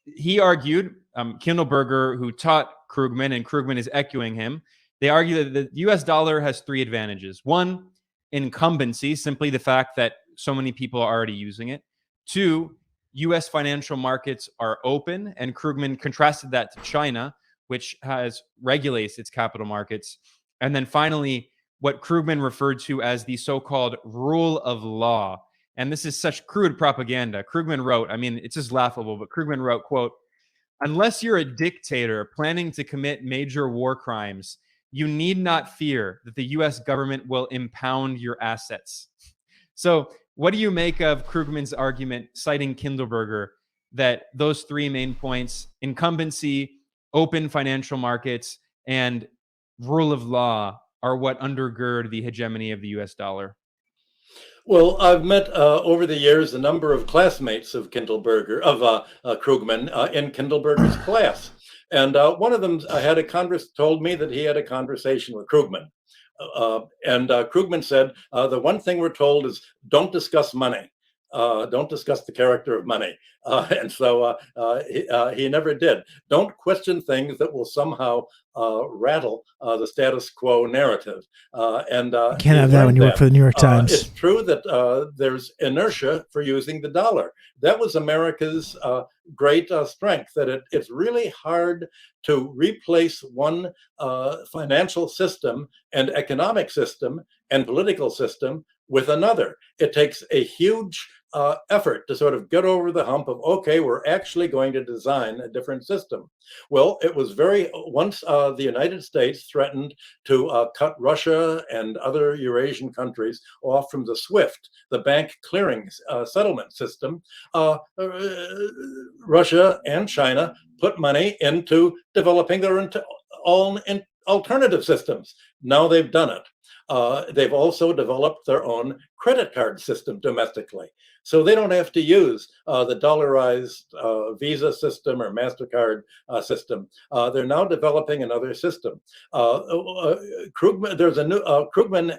he argued, Kindelberger, who taught Krugman, and Krugman is echoing him, they argue that the US dollar has three advantages. One, incumbency, simply the fact that so many people are already using it. Two, US financial markets are open, and Krugman contrasted that to China, which regulates its capital markets. And then finally, what Krugman referred to as the so-called rule of law. And this is such crude propaganda. Krugman wrote, I mean, it's just laughable, but Krugman wrote, quote, "Unless you're a dictator planning to commit major war crimes, you need not fear that the US government will impound your assets." So what do you make of Krugman's argument, citing Kindelberger, that those three main points, incumbency, open financial markets, and rule of law, are what undergird the hegemony of the US dollar? Well, I've met over the years a number of classmates of Krugman in Kindleberger's class, and one of them told me that he had a conversation with Krugman, and Krugman said the one thing we're told is don't discuss money. Don't discuss the character of money. And so he never did. Don't question things that will somehow rattle the status quo narrative. You can't have that when you work for the New York Times. It's true that there's inertia for using the dollar. That was America's great strength, that it's really hard to replace one financial system and economic system and political system with another. It takes a huge effort to sort of get over the hump of, okay, we're actually going to design a different system. Well, it was once the United States threatened to cut Russia and other Eurasian countries off from the SWIFT, the bank clearing settlement system, Russia and China put money into developing their own alternative systems. Now they've done it. They've also developed their own credit card system domestically. So they don't have to use the dollarized Visa system or MasterCard system. They're now developing another system. Krugman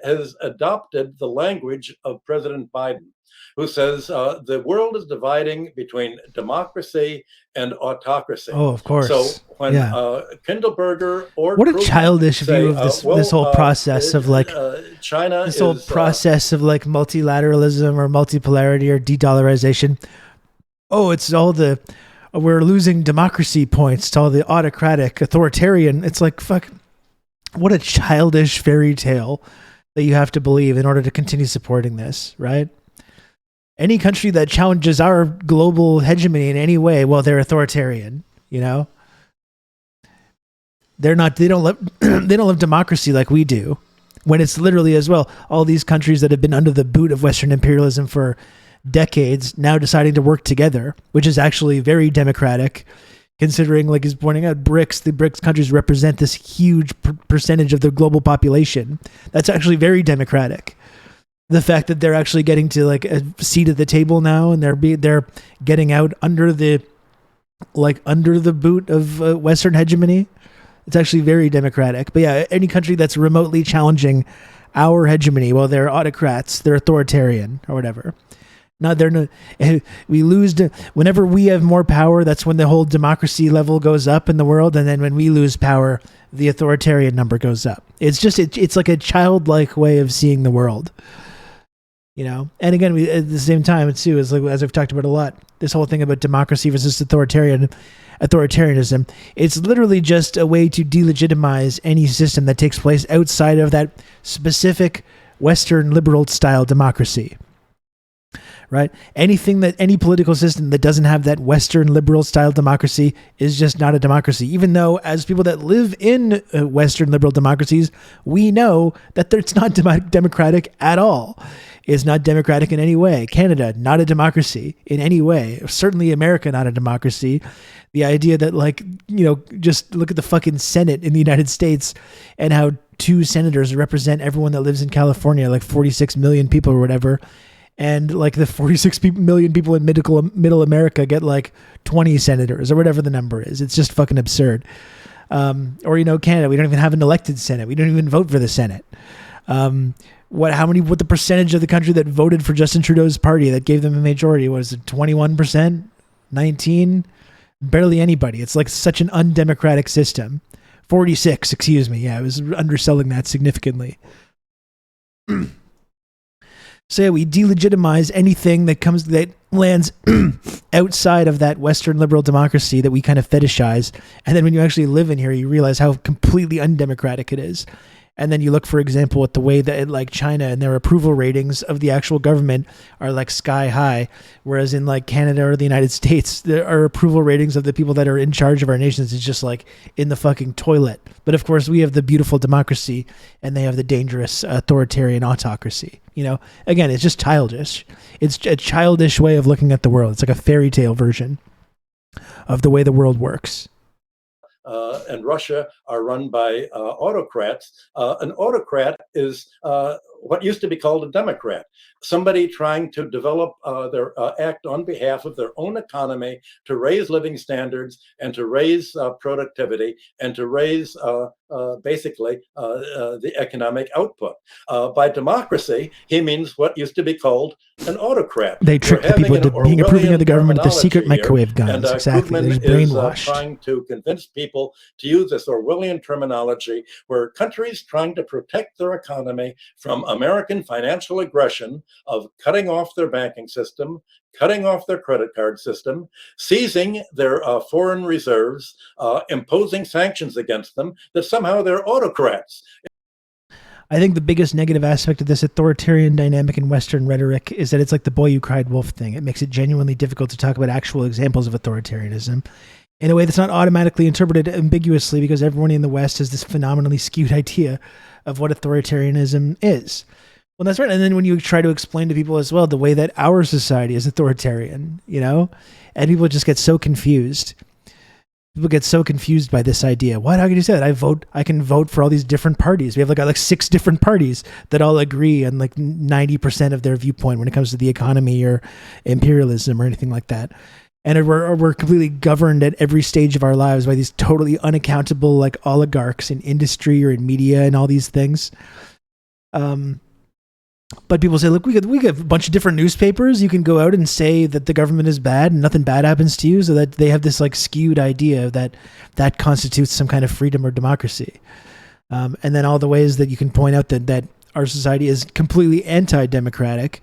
has adopted the language of President Biden, who says the world is dividing between democracy and autocracy. Oh, of course. So when Kindleberger or what a Krugman childish view of this whole process of like China, this whole process of like multilateralism or multipolarity or de-dollarization. Oh, it's all we're losing democracy points to all the autocratic, authoritarian. It's like, fuck, what a childish fairy tale that you have to believe in order to continue supporting this, right? Any country that challenges our global hegemony in any way, well, they're authoritarian, you know? They don't love democracy like we do. When it's literally as well, all these countries that have been under the boot of Western imperialism for decades now deciding to work together, which is actually very democratic, considering, like he's pointing out, the BRICS countries represent this huge percentage of the global population. That's actually very democratic. The fact that they're actually getting to like a seat at the table now, and they're getting out under the boot of Western hegemony. It's actually very democratic. But yeah, any country that's remotely challenging our hegemony, well, they're autocrats, they're authoritarian or whatever. We lose whenever we have more power. That's when the whole democracy level goes up in the world, and then when we lose power, the authoritarian number goes up. It's just it's like a childlike way of seeing the world. You know, and again, at the same time, too, is like, as I've talked about a lot, this whole thing about democracy versus authoritarianism. It's literally just a way to delegitimize any system that takes place outside of that specific Western liberal style democracy. Right? Any political system that doesn't have that Western liberal style democracy is just not a democracy. Even though, as people that live in Western liberal democracies, we know that it's not democratic at all. It's not democratic in any way. Canada, not a democracy in any way. Certainly America, not a democracy. The idea that, like, you know, just look at the fucking Senate in the United States and how 2 senators represent everyone that lives in California, like 46 million people or whatever. And like the 46 million people in middle America get like 20 senators or whatever the number is. It's just fucking absurd. Or, you know, Canada, we don't even have an elected Senate. We don't even vote for the Senate. What the percentage of the country that voted for Justin Trudeau's party that gave them a majority? Was it 21%? 19%? Barely anybody. It's like such an undemocratic system. 46, excuse me. Yeah, I was underselling that significantly. So yeah, we delegitimize anything that lands outside of that Western liberal democracy that we kind of fetishize. And then when you actually live in here, you realize how completely undemocratic it is. And then you look, for example, at the way that like China and their approval ratings of the actual government are like sky high. Whereas in like Canada or the United States, there are approval ratings of the people that are in charge of our nations is just like in the fucking toilet. But of course we have the beautiful democracy and they have the dangerous authoritarian autocracy. You know, again, it's just childish. It's a childish way of looking at the world. It's like a fairy tale version of the way the world works. and Russia are run by autocrats. An autocrat is what used to be called a democrat, somebody trying to develop their act on behalf of their own economy to raise living standards and to raise productivity and to raise basically the economic output. By democracy, he means what used to be called an autocrat. They trick the people into being approving of the government with the secret microwave guns. And exactly. Krugman They're is brainwashed. trying to convince people to use this Orwellian terminology where countries trying to protect their economy from American financial aggression of cutting off their banking system, cutting off their credit card system, seizing their foreign reserves, imposing sanctions against them, that somehow they're autocrats. I think the biggest negative aspect of this authoritarian dynamic in Western rhetoric is that it's like the boy who cried wolf thing. It makes it genuinely difficult to talk about actual examples of authoritarianism in a way that's not automatically interpreted ambiguously, because everyone in the West has this phenomenally skewed idea of what authoritarianism is. Well, that's right. And then when you try to explain to people as well the way that our society is authoritarian, and people just get so confused. People get so confused by this idea. What? How can you say that? I can vote for all these different parties. We have like 6 different parties that all agree on like 90% of their viewpoint when it comes to the economy or imperialism or anything like that. And we're completely governed at every stage of our lives by these totally unaccountable like oligarchs in industry or in media and all these things. But people say, look, we have a bunch of different newspapers. You can go out and say that the government is bad and nothing bad happens to you, so that they have this like skewed idea that constitutes some kind of freedom or democracy. And then all the ways that you can point out that our society is completely anti-democratic,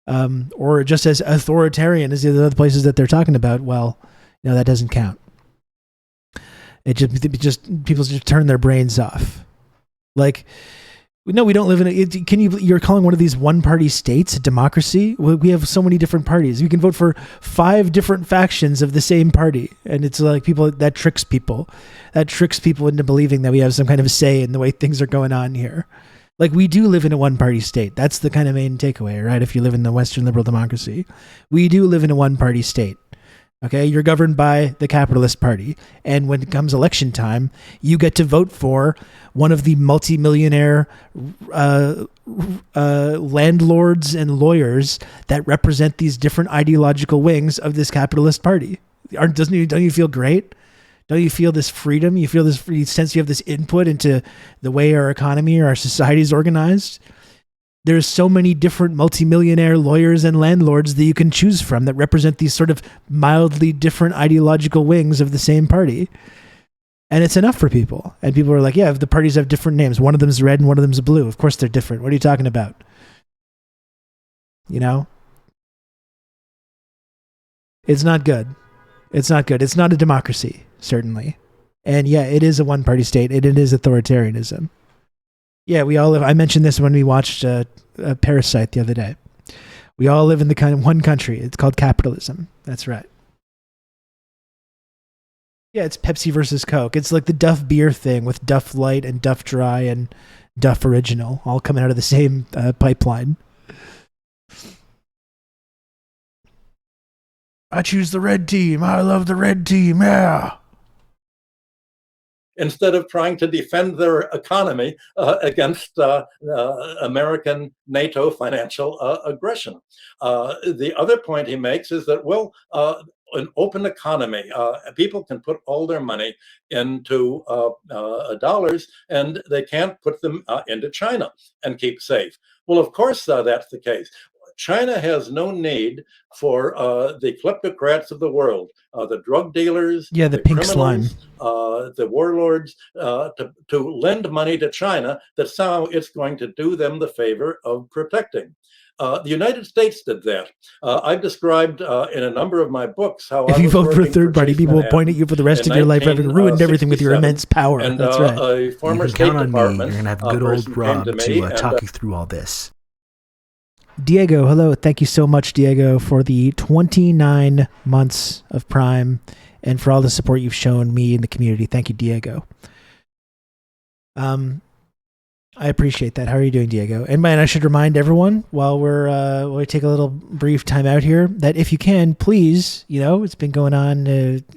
or just as authoritarian as the other places that they're talking about. Well, that doesn't count. It just people just turn their brains off. Like, no, we don't live in you're calling one of these one-party states a democracy? We have so many different parties. We can vote for 5 different factions of the same party. And it's like that tricks people. That tricks people into believing that we have some kind of say in the way things are going on here. Like, we do live in a one-party state. That's the kind of main takeaway, right? If you live in the Western liberal democracy, we do live in a one-party state. Okay, you're governed by the capitalist party. And when it comes election time, you get to vote for one of the multimillionaire landlords and lawyers that represent these different ideological wings of this capitalist party. Don't you feel great? Don't you feel this freedom? You feel this sense you have this input into the way our economy or our society is organized? There's so many different multimillionaire lawyers and landlords that you can choose from that represent these sort of mildly different ideological wings of the same party. And it's enough for people. And people are like, yeah, the parties have different names. One of them's red and one of them's blue. Of course they're different. What are you talking about? It's not good. It's not good. It's not a democracy, certainly. And yeah, it is a one-party state. It is authoritarianism. Yeah, we all live. I mentioned this when we watched Parasite the other day. We all live in the kind of one country. It's called capitalism. That's right. Yeah, it's Pepsi versus Coke. It's like the Duff beer thing with Duff Light and Duff Dry and Duff Original, all coming out of the same pipeline. I choose the red team. I love the red team. Yeah. Instead of trying to defend their economy against American NATO financial aggression. The other point he makes is that, an open economy, people can put all their money into dollars and they can't put them into China and keep safe. Well, of course, that's the case. China has no need for the kleptocrats of the world, the drug dealers, the pink slime, the warlords, to lend money to China that somehow it's going to do them the favor of protecting. The United States did that. I've described in a number of my books how if you vote for a third party, people will point at you for the rest of your life, having ruined everything with your immense power. And, that's right. A former you can count State on Department, me. You're going to have good old Rob to talk you through all this. Diego, hello. Thank you so much, Diego, for the 29 months of Prime and for all the support you've shown me and the community. Thank you, Diego. I appreciate that. How are you doing, Diego? And man, I should remind everyone while we take a little brief time out here that if you can, please, it's been going on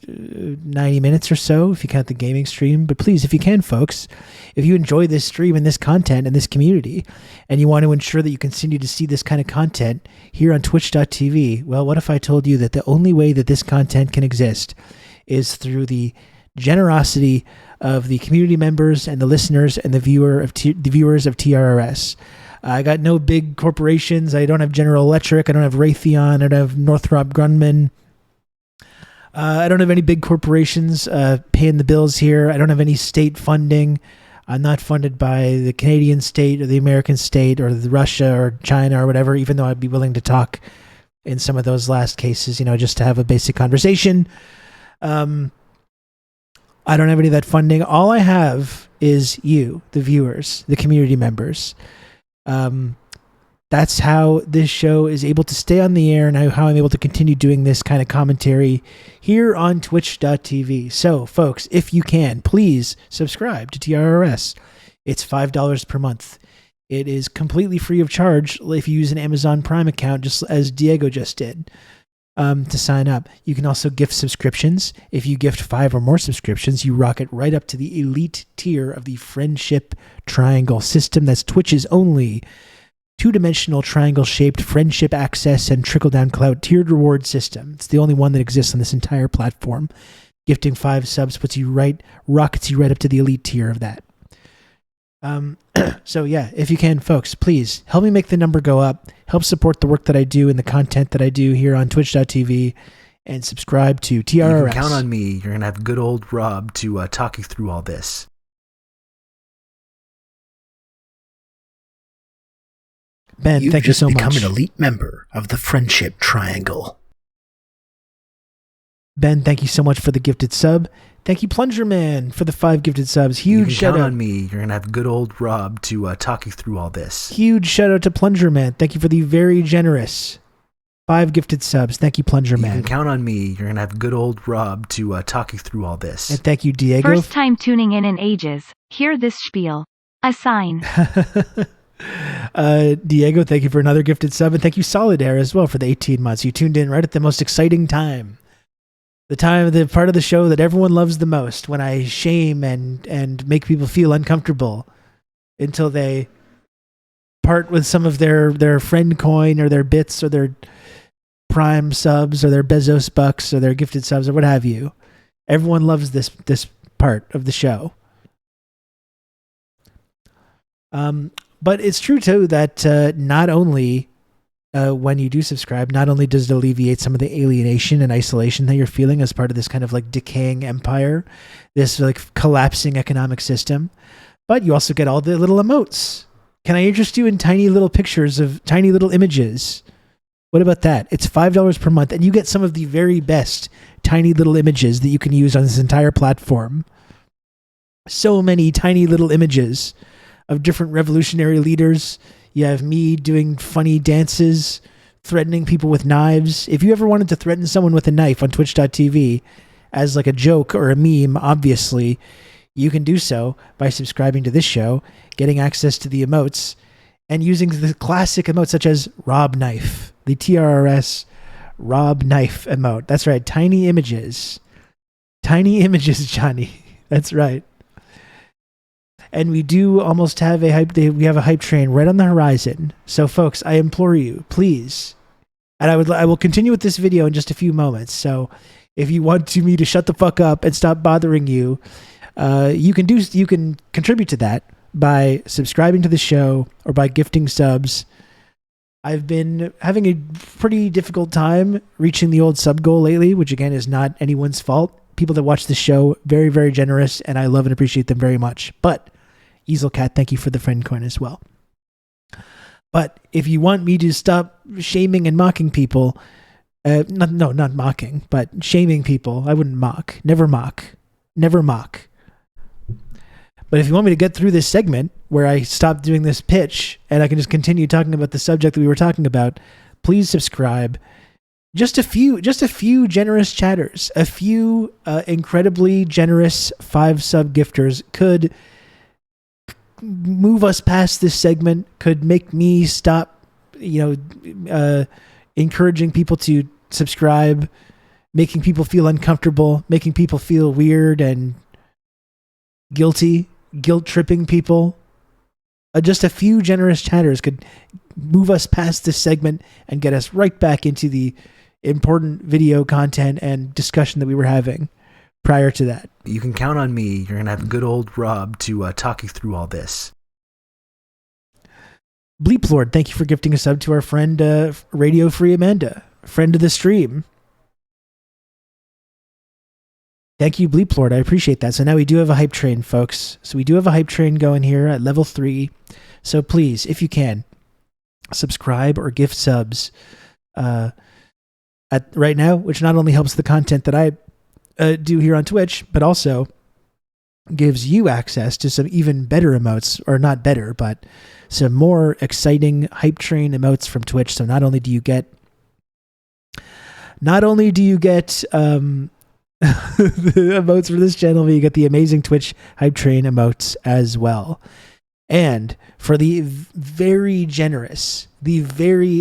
90 minutes or so if you count the gaming stream. But please, if you can, folks, if you enjoy this stream and this content and this community, and you want to ensure that you continue to see this kind of content here on twitch.tv, well, what if I told you that the only way that this content can exist is through the generosity of the community members and the listeners and the viewers of TRRS. I got no big corporations. I don't have General Electric. I don't have Raytheon. I don't have Northrop Grumman. I don't have any big corporations paying the bills here. I don't have any state funding. I'm not funded by the Canadian state or the American state or the Russia or China or whatever, even though I'd be willing to talk in some of those last cases, just to have a basic conversation. I don't have any of that funding. All I have is you, the viewers, the community members. That's how this show is able to stay on the air and how I'm able to continue doing this kind of commentary here on twitch.tv. So, folks, if you can, please subscribe to TRRS. It's $5 per month. It is completely free of charge if you use an Amazon Prime account, just as Diego just did. To sign up. You can also gift subscriptions. If you gift 5 or more subscriptions, you rocket right up to the elite tier of the Friendship Triangle system. That's Twitch's only 2-dimensional triangle-shaped friendship access and trickle-down clout tiered reward system. It's the only one that exists on this entire platform. Gifting 5 subs rockets you right up to the elite tier of that. So yeah, if you can, folks, please help me make the number go up, help support the work that I do and the content that I do here on twitch.tv, and subscribe to TRRS. You can count on me. You're going to have good old Rob to talk you through all this. Ben, thank you so much. You've just become an elite member of the Friendship Triangle. Ben, thank you so much for the gifted sub. Thank you, Plunger Man, for the 5 gifted subs. Huge shout out. You can count on me. You're going to have good old Rob to talk you through all this. Huge shout out to Plunger Man. Thank you for the very generous 5 gifted subs. Thank you, Plunger Man. You can count on me. You're going to have good old Rob to talk you through all this. And thank you, Diego. First time tuning in ages. Hear this spiel. A sign. Diego, thank you for another gifted sub. And thank you, Solidaire, as well, for the 18 months. You tuned in right at the most exciting time. The part of the show that everyone loves the most, when I shame and make people feel uncomfortable until they part with some of their friend coin or their bits or their Prime subs or their Bezos bucks or their gifted subs or what have you. Everyone loves this part of the show. But it's true too that not only when you do subscribe, not only does it alleviate some of the alienation and isolation that you're feeling as part of this kind of like decaying empire, this like collapsing economic system, but you also get all the little emotes. Can I interest you in tiny little pictures of tiny little images? What about that? It's $5 per month, and you get some of the very best tiny little images that you can use on this entire platform. So many tiny little images of different revolutionary leaders. You have me doing funny dances, threatening people with knives. If you ever wanted to threaten someone with a knife on twitch.tv as like a joke or a meme, obviously, you can do so by subscribing to this show, getting access to the emotes, and using the classic emotes such as Rob Knife, the TRRS Rob Knife emote. That's right, tiny images. Tiny images, Johnny. That's right. And we do almost have a hype train right on the horizon. So folks, I implore you, please. And I will continue with this video in just a few moments. So if you want me to shut the fuck up and stop bothering you, you can contribute to that by subscribing to the show or by gifting subs. I've been having a pretty difficult time reaching the old sub goal lately, which again is not anyone's fault. People that watch the show, very, very generous, and I love and appreciate them very much. But Easelcat, thank you for the friend coin as well. But if you want me to stop shaming and mocking people, not mocking, but shaming people, I wouldn't mock. Never mock. Never mock. But if you want me to get through this segment where I stop doing this pitch and I can just continue talking about the subject that we were talking about, please subscribe. Just a few generous chatters, a few incredibly generous 5 sub gifters could move us past this segment, could make me stop, encouraging people to subscribe, making people feel uncomfortable, making people feel weird and guilty, guilt-tripping people. Just a few generous chatters could move us past this segment and get us right back into the important video content and discussion that we were having prior to that. You can count on me. You're going to have good old Rob to talk you through all this. Bleep Lord, thank you for gifting a sub to our friend Radio Free Amanda, friend of the stream. Thank you, Bleep Lord. I appreciate that. So now we do have a hype train, folks. So we do have a hype train going here at level 3. So please, if you can, subscribe or gift subs at right now, which not only helps the content that I do here on Twitch, but also gives you access to some even better emotes, or not better, but some more exciting hype train emotes from Twitch. So not only do you get the emotes for this channel, but you get the amazing Twitch hype train emotes as well. And for the very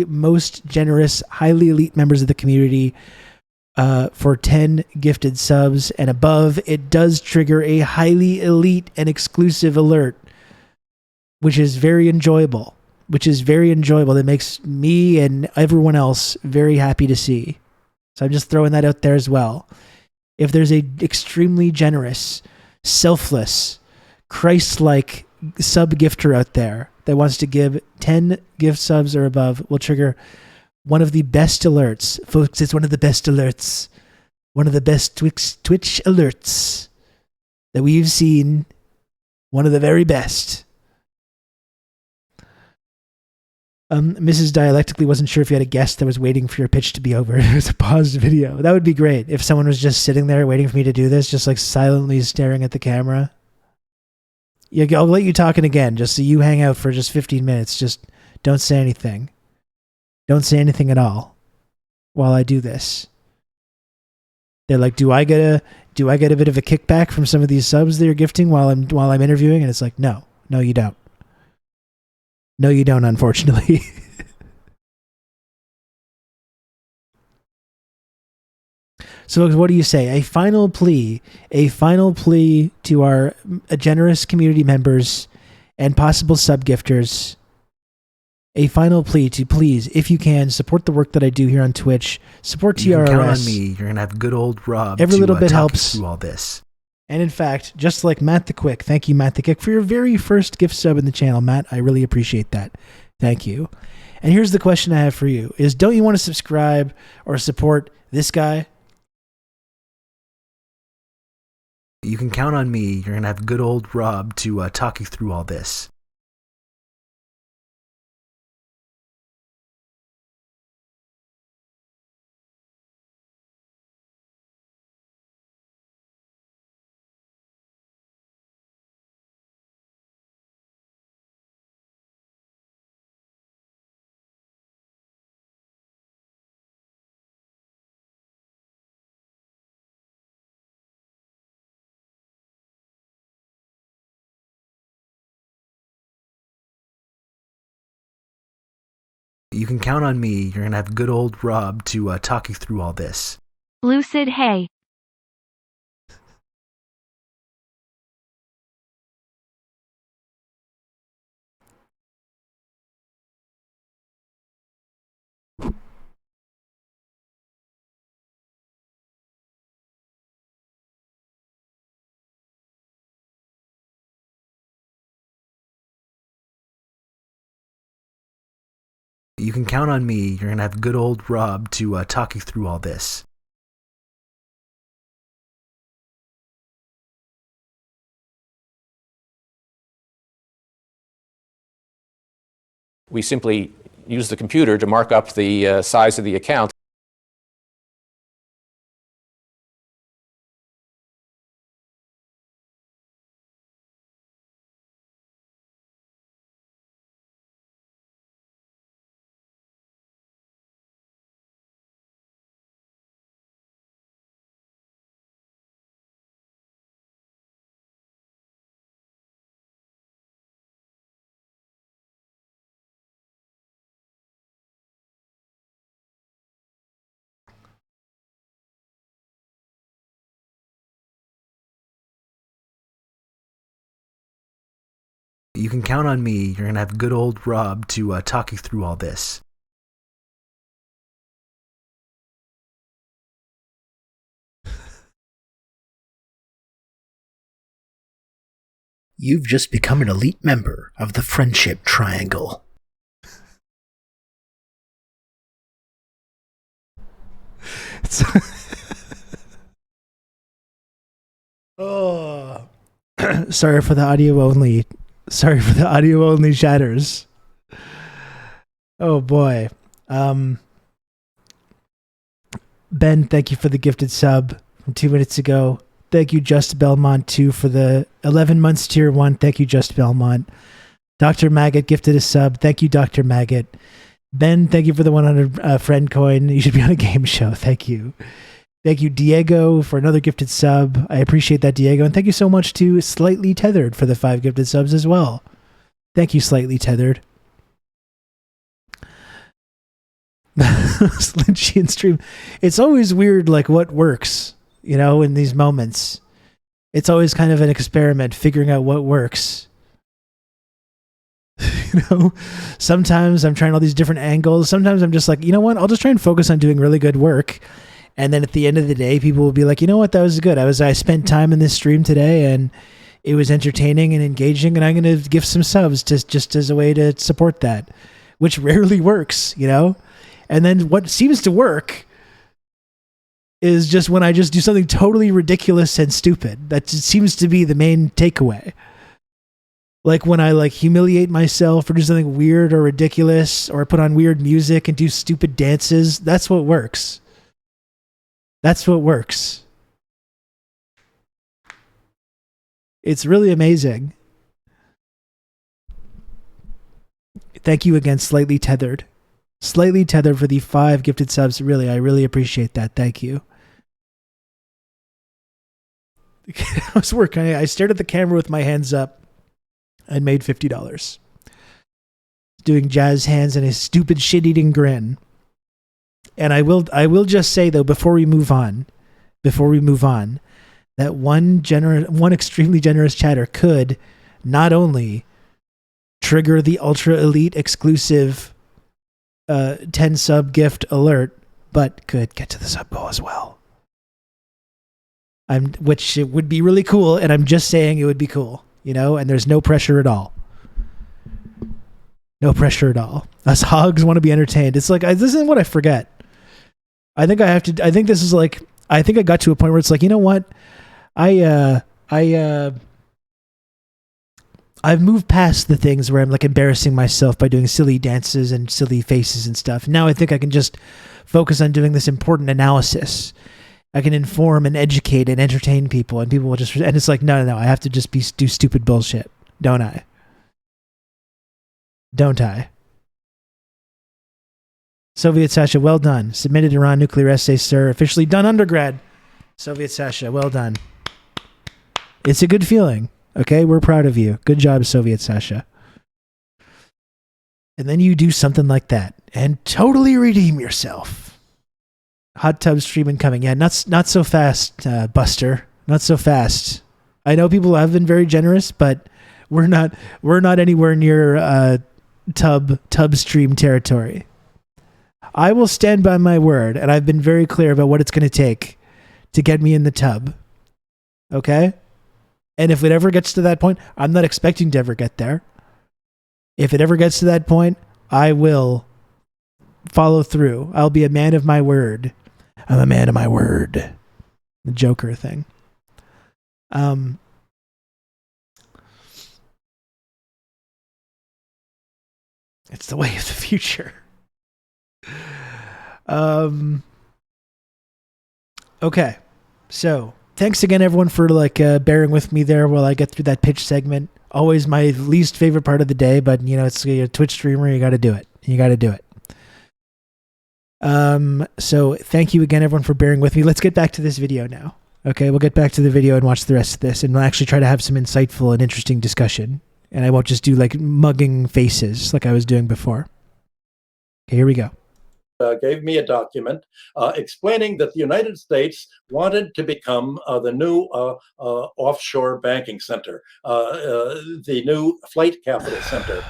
most generous, highly elite members of the community, for 10 gifted subs and above, it does trigger a highly elite and exclusive alert, which is very enjoyable. That makes me and everyone else very happy to see. So I'm just throwing that out there as well. If there's a extremely generous, selfless, Christ-like sub-gifter out there that wants to give 10 gift subs or above, will trigger one of the best alerts. Folks, it's one of the best alerts. One of the best Twitch alerts that we've seen. One of the very best. Mrs. Dialectically wasn't sure if you had a guest that was waiting for your pitch to be over. It was a paused video. That would be great if someone was just sitting there waiting for me to do this, just like silently staring at the camera. Yeah, I'll let you talk in again, just so you hang out for just 15 minutes. Just don't say anything. Don't say anything at all while I do this. They're like, do I get a bit of a kickback from some of these subs that you're gifting while I'm interviewing? And it's like, no, you don't. No, you don't, unfortunately. So what do you say? A final plea to our generous community members and possible sub-gifters. A final plea to please, if you can, support the work that I do here on Twitch. Support TRRS. You can count on me. You're going to have good old Rob Every little bit talk helps you through all this. And in fact, just like Matt the Quick, thank you, Matt the Quick, for your very first gift sub in the channel. Matt, I really appreciate that. Thank you. And here's the question I have for you, is don't you want to subscribe or support this guy? You can count on me. You're going to have good old Rob to talk you through all this. You can count on me. You're going to have good old Rob to talk you through all this. Lucid hey. You can count on me. You're going to have good old Rob to talk you through all this. We simply use the computer to mark up the size of the account. You can count on me. You're going to have good old Rob to talk you through all this. You've just become an elite member of the Friendship Triangle. Oh, sorry for the audio only. Sorry for the audio only shatters. Oh boy. Ben, thank you for the gifted sub from 2 minutes ago. Thank you, Just Belmont 2 for the 11 months tier 1. Thank you, Just Belmont. Dr. Maggot gifted a sub. Thank you, Dr. Maggot. Ben, thank you for the 100 friend coin. You should be on a game show. Thank you. Thank you, Diego, for another gifted sub. I appreciate that, Diego. And thank you so much to Slightly Tethered for the 5 gifted subs as well. Thank you, Slightly Tethered. Lynchian stream. It's always weird, like, what works, you know, in these moments. It's always kind of an experiment, figuring out what works. You know, sometimes I'm trying all these different angles. Sometimes I'm just like, you know what? I'll just try and focus on doing really good work. And then at the end of the day, people will be like, you know what? That was good. I spent time in this stream today and it was entertaining and engaging. And I'm going to give some subs just as a way to support that, which rarely works, you know? And then what seems to work is just when I just do something totally ridiculous and stupid. That seems to be the main takeaway. Like when I like humiliate myself or do something weird or ridiculous or put on weird music and do stupid dances. That's what works. That's what works. It's really amazing. Thank you again, Slightly Tethered. Slightly Tethered for the 5 gifted subs. Really, I really appreciate that. Thank you. I was working. I stared at the camera with my hands up and made $50. Doing jazz hands and a stupid shit-eating grin. And I will just say though, before we move on, that one extremely generous chatter could not only trigger the ultra elite exclusive 10 sub gift alert, but could get to the sub goal as well. Which it would be really cool, and I'm just saying it would be cool, you know, and there's no pressure at all. No pressure at all. Us hogs want to be entertained. It's like, this isn't what I forget. I think I think I got to a point where it's like, you know what? I've moved past the things where I'm like embarrassing myself by doing silly dances and silly faces and stuff. Now I think I can just focus on doing this important analysis. I can inform and educate and entertain people, and people will just, and it's like, no, I have to just do stupid bullshit, don't I? Don't I? Soviet Sasha, well done. Submitted Iran nuclear essay, sir. Officially done undergrad. Soviet Sasha, well done. It's a good feeling. Okay, we're proud of you. Good job, Soviet Sasha. And then you do something like that and totally redeem yourself. Hot tub stream incoming. Yeah, not so fast, Buster. Not so fast. I know people have been very generous, but we're not anywhere near tub stream territory. I will stand by my word, and I've been very clear about what it's going to take to get me in the tub. Okay? And if it ever gets to that point, I'm not expecting to ever get there. If it ever gets to that point, I will follow through. I'll be a man of my word. I'm a man of my word. The Joker thing. It's the way of the future. Okay. So, thanks again everyone for bearing with me there while I get through that pitch segment. Always my least favorite part of the day, but you know, it's a Twitch streamer, you got to do it. So thank you again everyone for bearing with me. Let's get back to this video now. Okay, we'll get back to the video and watch the rest of this, and we'll actually try to have some insightful and interesting discussion. And I won't just do like mugging faces like I was doing before. Okay, here we go. gave me a document explaining that the United States wanted to become the new offshore banking center, the new flight capital center,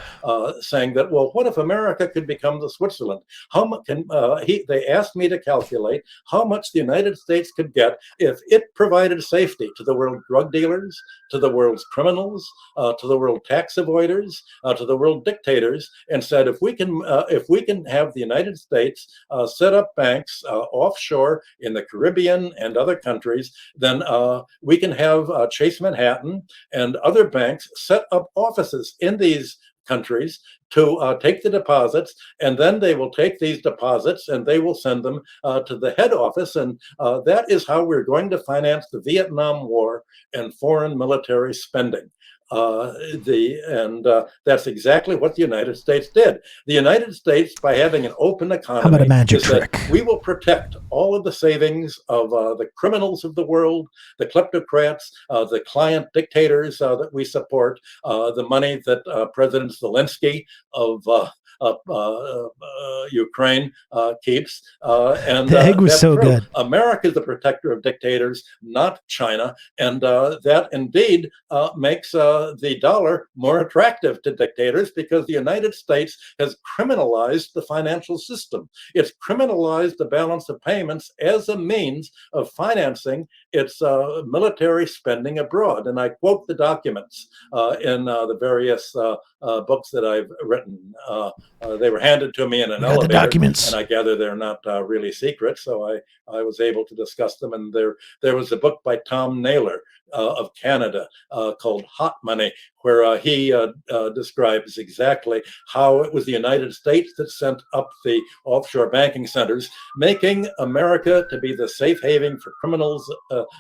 saying that, well, what if America could become the Switzerland? How much can they asked me to calculate how much the United States could get if it provided safety to the world drug dealers, to the world's criminals, to the world tax avoiders, to the world dictators, and said if we can have the United States set up banks offshore in the Caribbean and other countries, then we can have Chase Manhattan and other banks set up offices in these countries to take the deposits, and then they will take these deposits and they will send them to the head office, and that is how we're going to finance the Vietnam War and foreign military spending. That's exactly what the United States did. The United States, by having an open economy, how about a magic trick? We will protect all of the savings of the criminals of the world, the kleptocrats, the client dictators that we support, the money that President Zelensky of Ukraine keeps. And the egg was so true. good. America is the protector of dictators, not China. And that indeed makes the dollar more attractive to dictators, because the United States has criminalized the financial system. It's criminalized the balance of payments as a means of financing its military spending abroad. And I quote the documents in the various books that I've written. They were handed to me in an elevator, the documents, and I gather they're not really secret, so I was able to discuss them. And there was a book by Tom Naylor of Canada called Hot Money, where he describes exactly how it was the United States that sent up the offshore banking centers, making America to be the safe haven for criminals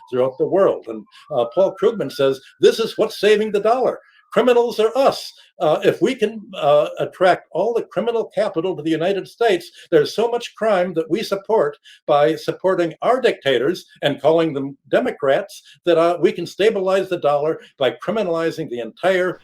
throughout the world. And Paul Krugman says, this is what's saving the dollar. Criminals are us. If we can attract all the criminal capital to the United States, there's so much crime that we support by supporting our dictators and calling them Democrats, that we can stabilize the dollar by criminalizing the entire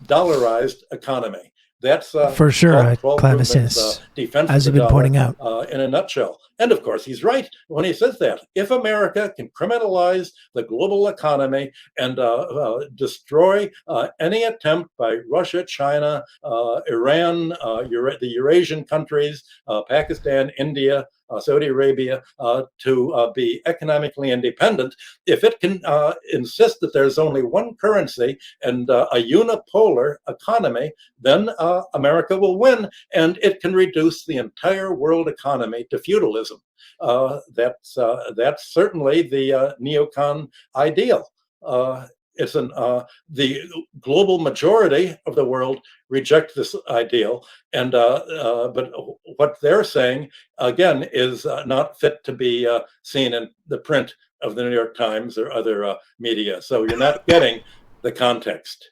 dollarized economy. That's for sure, Clavicus, as you've been pointing out, in a nutshell. And of course, he's right when he says that. If America can criminalize the global economy and destroy any attempt by Russia, China, Iran, the Eurasian countries, Pakistan, India, Saudi Arabia, to be economically independent, if it can insist that there's only one currency and a unipolar economy, then America will win, and it can reduce the entire world economy to feudalism. That's certainly the neocon ideal. The global majority of the world reject this ideal, and but what they're saying again is not fit to be seen in the print of the New York Times or other media. So you're not getting the context.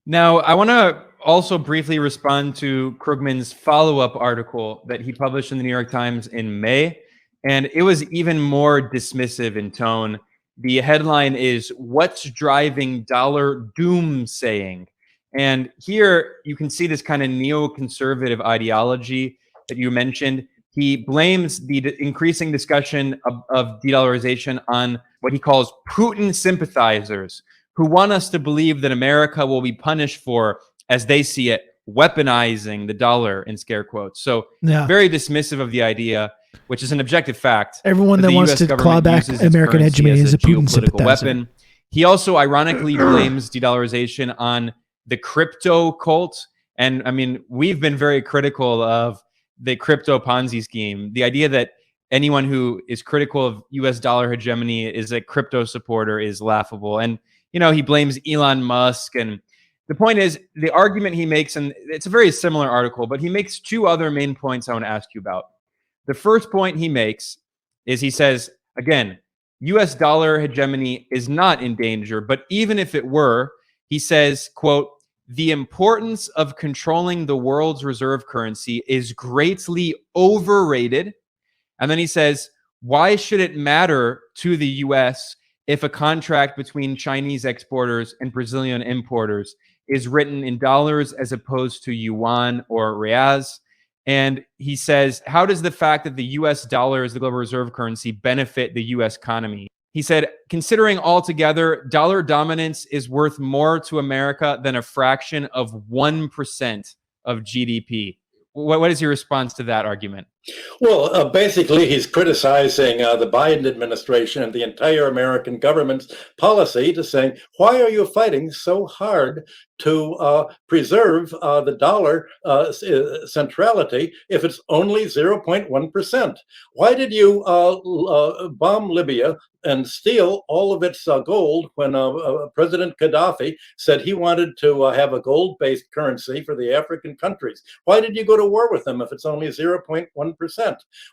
Now, I want to also briefly respond to Krugman's follow-up article that he published in the New York Times in May, and it was even more dismissive in tone. The headline is, "What's Driving Dollar Doomsaying?" And here you can see this kind of neoconservative ideology that you mentioned. He blames the increasing discussion of de-dollarization on what he calls Putin sympathizers, who want us to believe that America will be punished for, as they see it, weaponizing the dollar, in scare quotes. So very dismissive of the idea, which is an objective fact. Everyone that wants to claw back American hegemony is a Putin sympathizer. Weapon. He also ironically blames de-dollarization on the crypto cult. And I mean, we've been very critical of the crypto Ponzi scheme. The idea that anyone who is critical of US dollar hegemony is a crypto supporter is laughable. And, you know, he blames Elon Musk. And the point is, the argument he makes, and it's a very similar article, but he makes two other main points I want to ask you about. The first point he makes is he says, again, US dollar hegemony is not in danger, but even if it were, he says, quote, "The importance of controlling the world's reserve currency is greatly overrated." And then he says, "Why should it matter to the US if a contract between Chinese exporters and Brazilian importers is written in dollars as opposed to yuan or reais?" And he says, how does the fact that the US dollar is the global reserve currency benefit the US economy? He said, considering altogether, dollar dominance is worth more to America than a fraction of 1% of GDP. What is your response to that argument? Well, basically, he's criticizing the Biden administration and the entire American government's policy to saying, why are you fighting so hard to preserve the dollar centrality if it's only 0.1%? Why did you bomb Libya and steal all of its gold when President Gaddafi said he wanted to have a gold-based currency for the African countries? Why did you go to war with them if it's only 0.1%?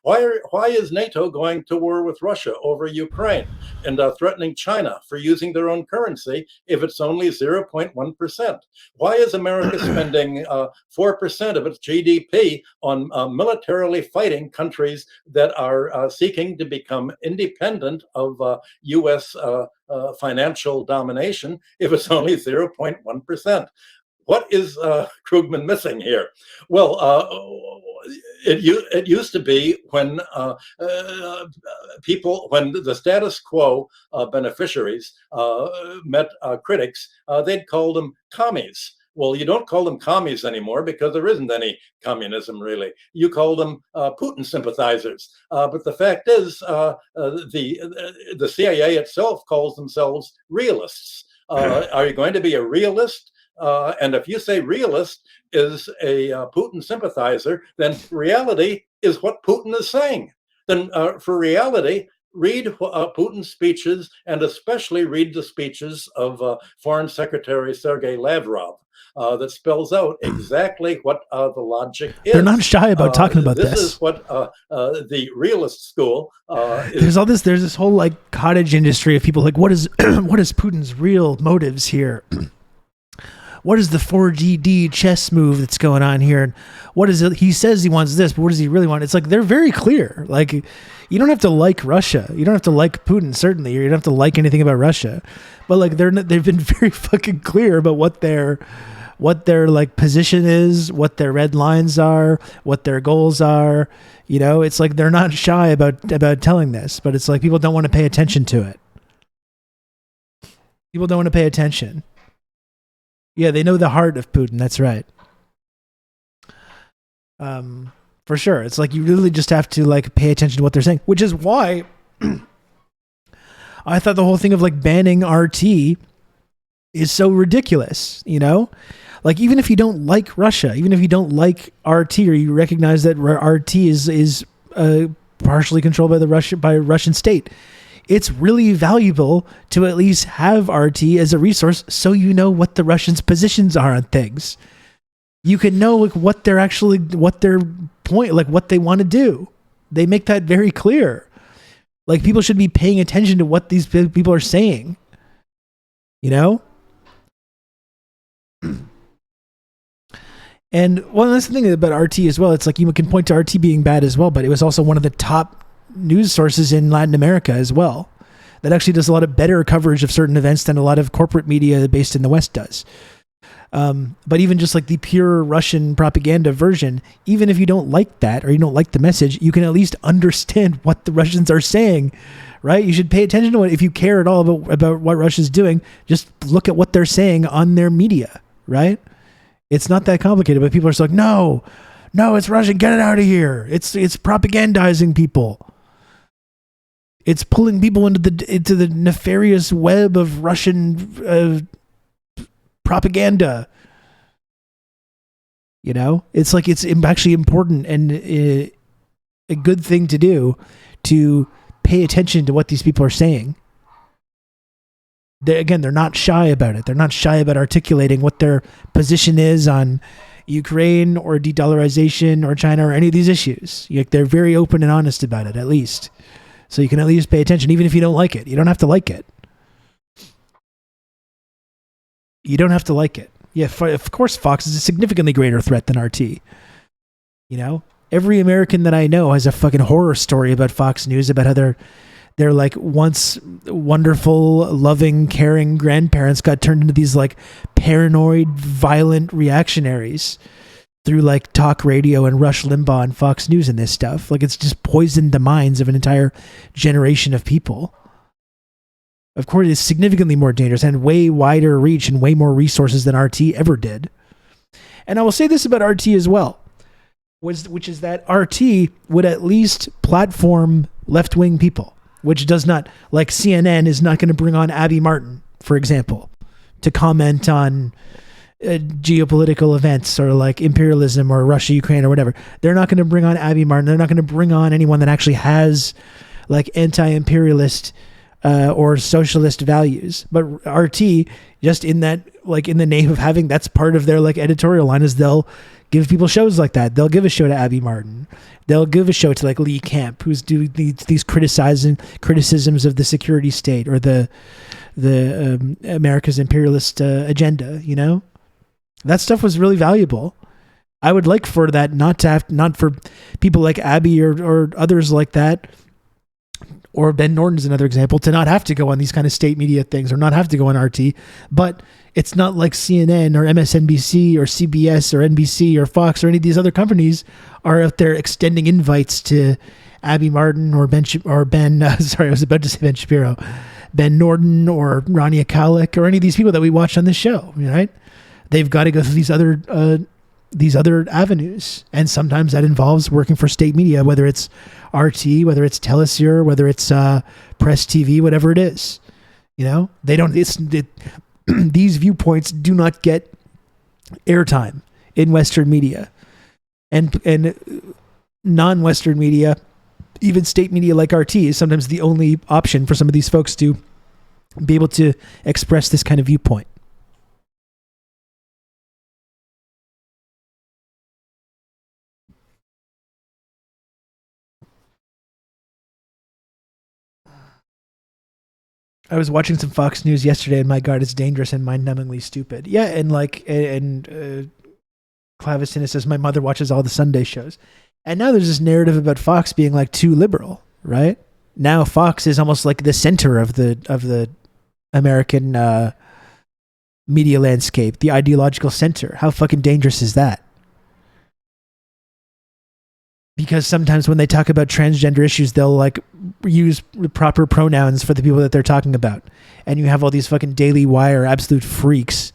Why is NATO going to war with Russia over Ukraine and threatening China for using their own currency if it's only 0.1%? Why is America spending 4% of its GDP on militarily fighting countries that are seeking to become independent of U.S. Financial domination if it's only 0.1%? What is Krugman missing here? Well, it used to be when when the status quo beneficiaries met critics, they'd call them commies. Well, you don't call them commies anymore because there isn't any communism, really. You call them Putin sympathizers. But the fact is, the CIA itself calls themselves realists. Are you going to be a realist? And if you say realist is a Putin sympathizer, then reality is what Putin is saying. Then for reality, read Putin's speeches, and especially read the speeches of Foreign Secretary Sergei Lavrov. That spells out exactly what the logic is. They're not shy about talking about this. This is what the realist school is. There's this whole like cottage industry of people like, what is Putin's real motives here? What is the 4GD chess move that's going on here? And what is it? He says he wants this, but what does he really want? It's like, they're very clear. Like, you don't have to like Russia. You don't have to like Putin, certainly. You don't have to like anything about Russia. But like, they've been very fucking clear about what their like position is, what their red lines are, what their goals are. You know, it's like, they're not shy about telling this, but it's like, people don't want to pay attention to it. People don't want to pay attention. Yeah, they know the heart of Putin. That's right. For sure. It's like, you really just have to like pay attention to what they're saying, which is why I thought the whole thing of like banning RT is so ridiculous, you know? Like, even if you don't like Russia, even if you don't like RT, or you recognize that RT is partially controlled by the Russian state, it's really valuable to at least have RT as a resource, so you know what the Russians' positions are on things. You can know like what their point, like what they want to do. They make that very clear. Like, people should be paying attention to what these people are saying. You know? And well, that's the thing about RT as well. It's like, you can point to RT being bad as well, but it was also one of the top news sources in Latin America as well, that actually does a lot of better coverage of certain events than a lot of corporate media based in the West does. But even just like the pure Russian propaganda version, even if you don't like that, or you don't like the message, you can at least understand what the Russians are saying, right? You should pay attention to it. If you care at all about what Russia's doing, just look at what they're saying on their media, right? It's not that complicated, but people are just like, no, it's Russian, get it out of here. It's propagandizing people. It's pulling people into the nefarious web of Russian propaganda. You know, it's like, it's actually important and a good thing to do, to pay attention to what these people are saying. They're not shy about it. They're not shy about articulating what their position is on Ukraine or de-dollarization or China or any of these issues. They're very open and honest about it, at least. So you can at least pay attention, even if you don't like it. You don't have to like it. You don't have to like it. Yeah, of course Fox is a significantly greater threat than RT. You know? Every American that I know has a fucking horror story about Fox News, about how they're like once wonderful, loving, caring grandparents got turned into these like paranoid, violent reactionaries. through like talk radio and Rush Limbaugh and Fox News and this stuff. Like it's just poisoned the minds of an entire generation of people. Of course, it's significantly more dangerous and way wider reach and way more resources than RT ever did. And I will say this about RT as well, which is that RT would at least platform left-wing people, which does not, like CNN is not going to bring on Abby Martin, for example, to comment on geopolitical events or like imperialism or Russia, Ukraine or whatever. They're not going to bring on Abby Martin. They're not going to bring on anyone that actually has like anti-imperialist or socialist values. But RT, just in that, like in the name of having, that's part of their like editorial line, is they'll give people shows like that. They'll give a show to Abby Martin. They'll give a show to like Lee Camp, who's doing these criticisms of the security state or the America's imperialist agenda. You know, that stuff was really valuable. I would like for that not for people like Abby or others like that, or Ben Norton's another example, to not have to go on these kind of state media things or not have to go on RT. But it's not like CNN or MSNBC or CBS or NBC or Fox or any of these other companies are out there extending invites to Abby Martin or Ben sorry, I was about to say Ben Shapiro, Ben Norton or Rania Kalik or any of these people that we watch on this show, right? They've got to go through these other avenues. And sometimes that involves working for state media, whether it's RT, whether it's Telesur, whether it's Press TV, whatever it is. You know, they don't, these viewpoints do not get airtime in Western media. And non-Western media, even state media like RT, is sometimes the only option for some of these folks to be able to express this kind of viewpoint. I was watching some Fox News yesterday, and my God, it's dangerous and mind-numbingly stupid. Yeah, and like, Clavicina says my mother watches all the Sunday shows, and now there's this narrative about Fox being like too liberal, right? Now Fox is almost like the center of the American media landscape, the ideological center. How fucking dangerous is that? Because sometimes when they talk about transgender issues, they'll like use proper pronouns for the people that they're talking about. And you have all these fucking Daily Wire absolute freaks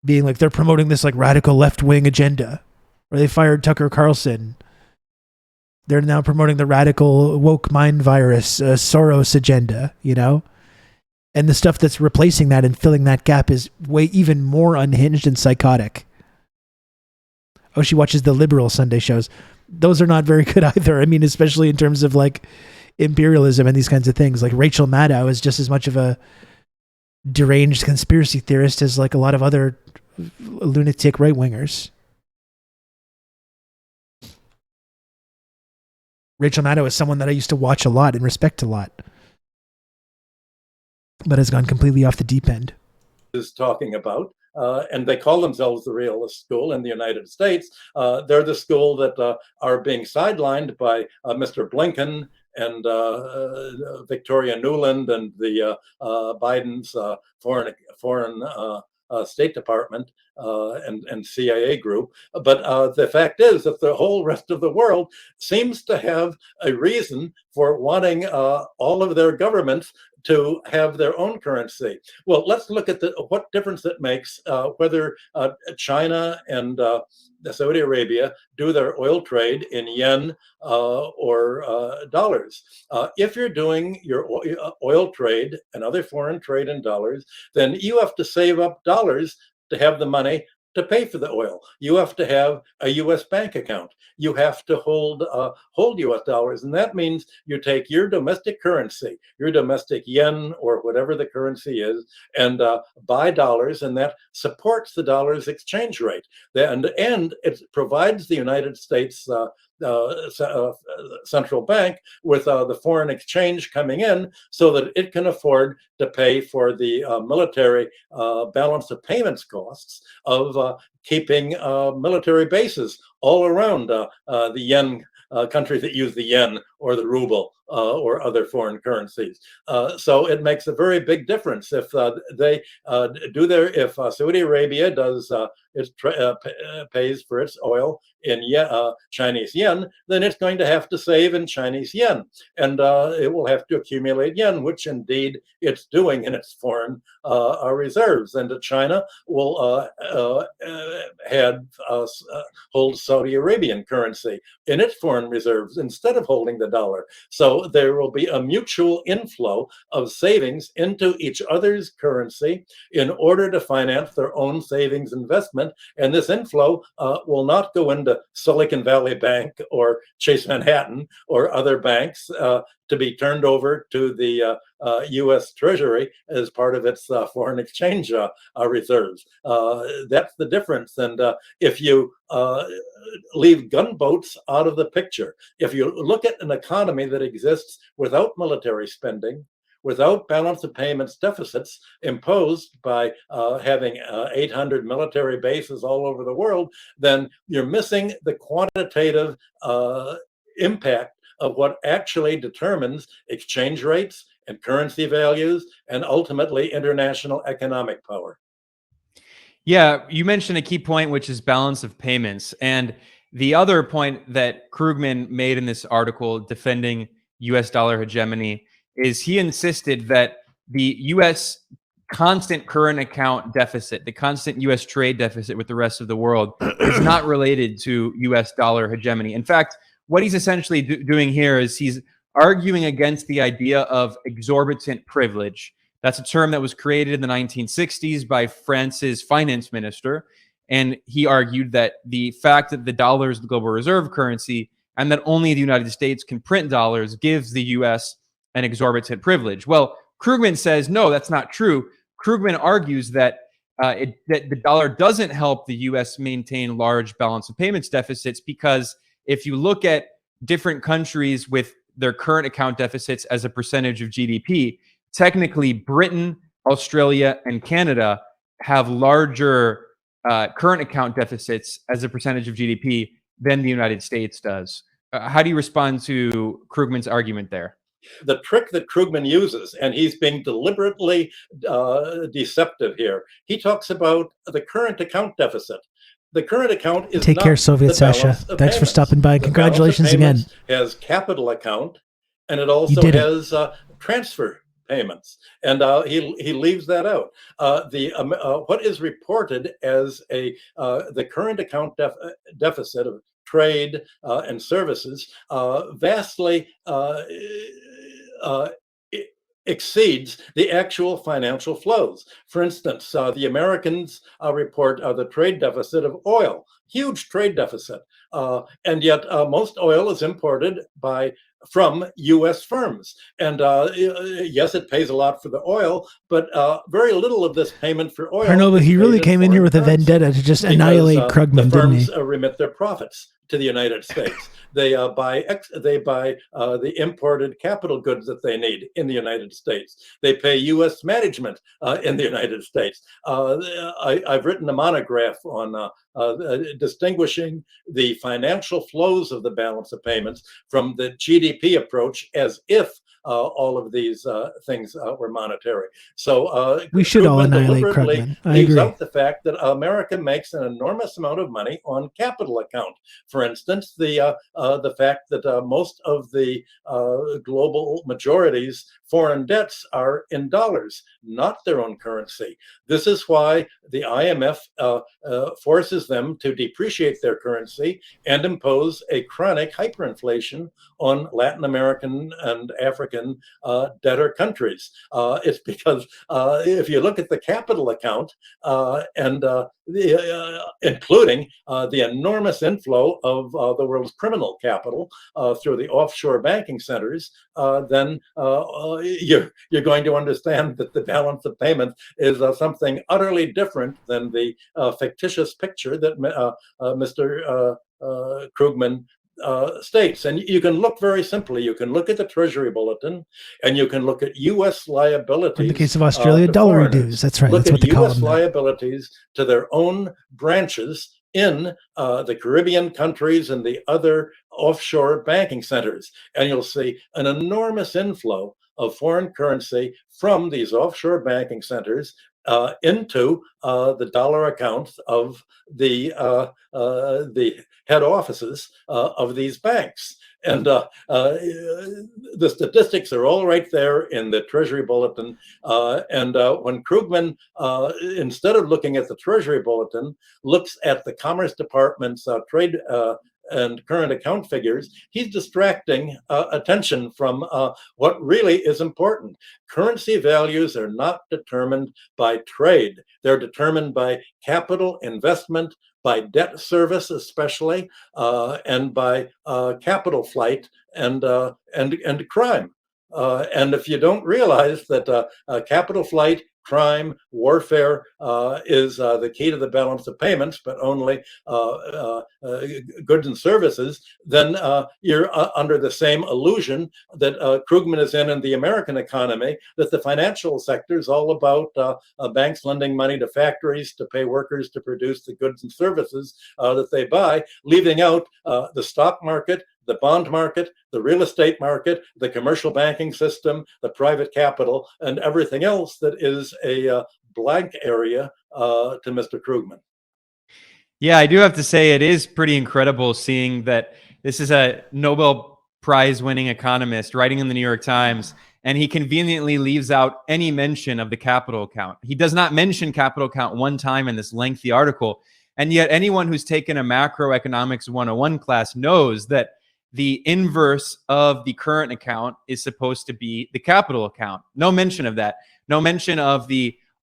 being like, they're promoting this like radical left-wing agenda. Or they fired Tucker Carlson. They're now promoting the radical woke mind virus, Soros agenda, you know? And the stuff that's replacing that and filling that gap is way even more unhinged and psychotic. Oh, she watches the liberal Sunday shows. Those are not very good either. I mean, especially in terms of like imperialism and these kinds of things. Like Rachel Maddow is just as much of a deranged conspiracy theorist as like a lot of other lunatic right-wingers. Rachel Maddow is someone that I used to watch a lot and respect a lot, but has gone completely off the deep end. Is talking about. And they call themselves the realist school in the United States. They're the school that are being sidelined by Mr. Blinken and Victoria Nuland and the Biden's foreign State Department and CIA group. But the fact is that the whole rest of the world seems to have a reason for wanting all of their governments to have their own currency. Well, let's look at what difference it makes whether China and Saudi Arabia do their oil trade in yen or dollars. If you're doing your oil trade and other foreign trade in dollars, then you have to save up dollars to have the money to pay for the oil. You have to have a U.S. bank account. You have to hold U.S. dollars, and that means you take your domestic currency, your domestic yen or whatever the currency is, and buy dollars, and that supports the dollar's exchange rate. And it provides the United States central bank with the foreign exchange coming in so that it can afford to pay for the military balance of payments costs of keeping military bases all around the yen countries that use the yen or the ruble or other foreign currencies. So it makes a very big difference if if Saudi Arabia does pays for its oil in Chinese yen, then it's going to have to save in Chinese yen, and it will have to accumulate yen, which indeed it's doing in its foreign reserves. And China will hold Saudi Arabian currency in its foreign reserves instead of holding the dollar. So there will be a mutual inflow of savings into each other's currency in order to finance their own savings investment. And this inflow will not go into Silicon Valley Bank or Chase Manhattan or other banks to be turned over to the U.S. Treasury as part of its foreign exchange reserves. That's the difference. And if you leave gunboats out of the picture, if you look at an economy that exists without military spending, without balance of payments deficits imposed by having 800 military bases all over the world, then you're missing the quantitative impact of what actually determines exchange rates and currency values and ultimately international economic power. Yeah, you mentioned a key point, which is balance of payments. And the other point that Krugman made in this article defending US dollar hegemony is he insisted that the US constant current account deficit, the constant US trade deficit with the rest of the world, is not related to US dollar hegemony. In fact, what he's essentially doing here is he's arguing against the idea of exorbitant privilege. That's a term that was created in the 1960s by France's finance minister. And he argued that the fact that the dollar is the global reserve currency and that only the United States can print dollars gives the US an exorbitant privilege. Well, Krugman says, no, that's not true. Krugman argues that that the dollar doesn't help the US maintain large balance of payments deficits because if you look at different countries with their current account deficits as a percentage of GDP, technically Britain, Australia, and Canada have larger current account deficits as a percentage of GDP than the United States does. How do you respond to Krugman's argument there? The trick that Krugman uses, and he's being deliberately deceptive here, he talks about the current account deficit. The current account is Take care, Soviet Sasha. Thanks for stopping by. Congratulations again. Has capital account, and it also has transfer payments, and he leaves that out. What is reported as the current account deficit of trade and services vastly exceeds the actual financial flows. For instance, the Americans report the trade deficit of oil, huge trade deficit, and yet most oil is imported from U.S. firms. And yes, it pays a lot for the oil, but very little of this payment for oil. Arnova, he really came in here with a vendetta to just annihilate Krugman, didn't he? The firms remit their profits to the United States. They buy the imported capital goods that they need in the United States. They pay U.S. management in the United States. I've written a monograph on distinguishing the financial flows of the balance of payments from the GDP approach, as if all of these things were monetary. So we should all annihilate Krugman. I leaves agree. out the fact that America makes an enormous amount of money on capital account. For instance, the fact that most of the global majority's foreign debts are in dollars, not their own currency. This is why the IMF forces them to depreciate their currency and impose a chronic hyperinflation on Latin American and African debtor countries. It's because if you look at the capital account and including the enormous inflow of the world's criminal capital through the offshore banking centers, then you're going to understand that the balance of payments is something utterly different than the fictitious picture that Mr. Krugman states. And you can look very simply. You can look at the Treasury Bulletin, and you can look at U.S. liabilities. In the case of Australia, dollar dues. That's right. Look That's what at they call U.S. them. liabilities to their own branches in the Caribbean countries and the other offshore banking centers, and you'll see an enormous inflow of foreign currency from these offshore banking centers into the dollar accounts of the head offices of these banks. And the statistics are all right there in the Treasury Bulletin. And when Krugman, instead of looking at the Treasury Bulletin, looks at the Commerce Department's trade and current account figures, he's distracting attention from what really is important. Currency values are not determined by trade. They're determined by capital investment, by debt service especially, and by capital flight and crime. And if you don't realize that capital flight, crime, warfare is the key to the balance of payments, but only goods and services, then you're under the same illusion that Krugman is in the American economy, that the financial sector is all about banks lending money to factories to pay workers to produce the goods and services that they buy, leaving out the stock market, the bond market, the real estate market, the commercial banking system, the private capital, and everything else that is a blank area to Mr. Krugman. Yeah, I do have to say it is pretty incredible seeing that this is a Nobel Prize winning economist writing in the New York Times, and he conveniently leaves out any mention of the capital account. He does not mention capital account one time in this lengthy article. And yet anyone who's taken a macroeconomics 101 class knows that the inverse of the current account is supposed to be the capital account. No mention of that. No mention of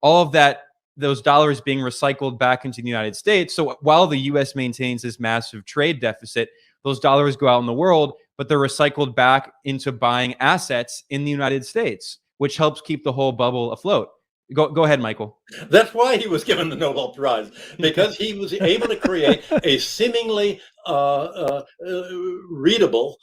all of that, those dollars being recycled back into the United States. So while the US maintains this massive trade deficit, those dollars go out in the world, but they're recycled back into buying assets in the United States, which helps keep the whole bubble afloat. Go ahead, Michael. That's why he was given the Nobel Prize, because he was able to create a seemingly readable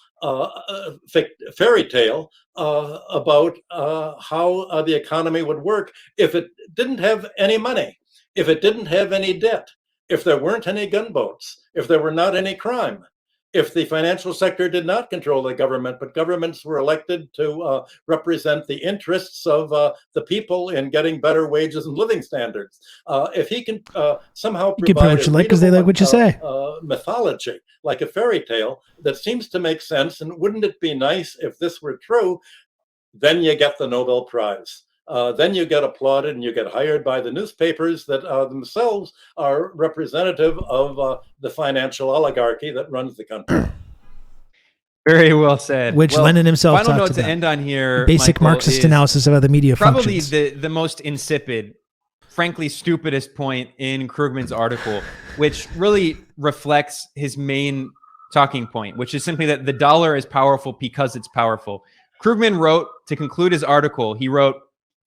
fairy tale about how the economy would work if it didn't have any money, if it didn't have any debt, if there weren't any gunboats, if there were not any crime, if the financial sector did not control the government, but governments were elected to represent the interests of the people in getting better wages and living standards. If he can somehow provide mythology, like a fairy tale that seems to make sense, and wouldn't it be nice if this were true, then you get the Nobel Prize. Then you get applauded and you get hired by the newspapers that themselves are representative of the financial oligarchy that runs the country. Very well said. Which Lenin himself final talked note about. to end on here, Basic Michael, Marxist analysis of how the media probably functions. the most insipid, frankly stupidest point in Krugman's article, which really reflects his main talking point, which is simply that the dollar is powerful because it's powerful. Krugman wrote, to conclude his article, he wrote,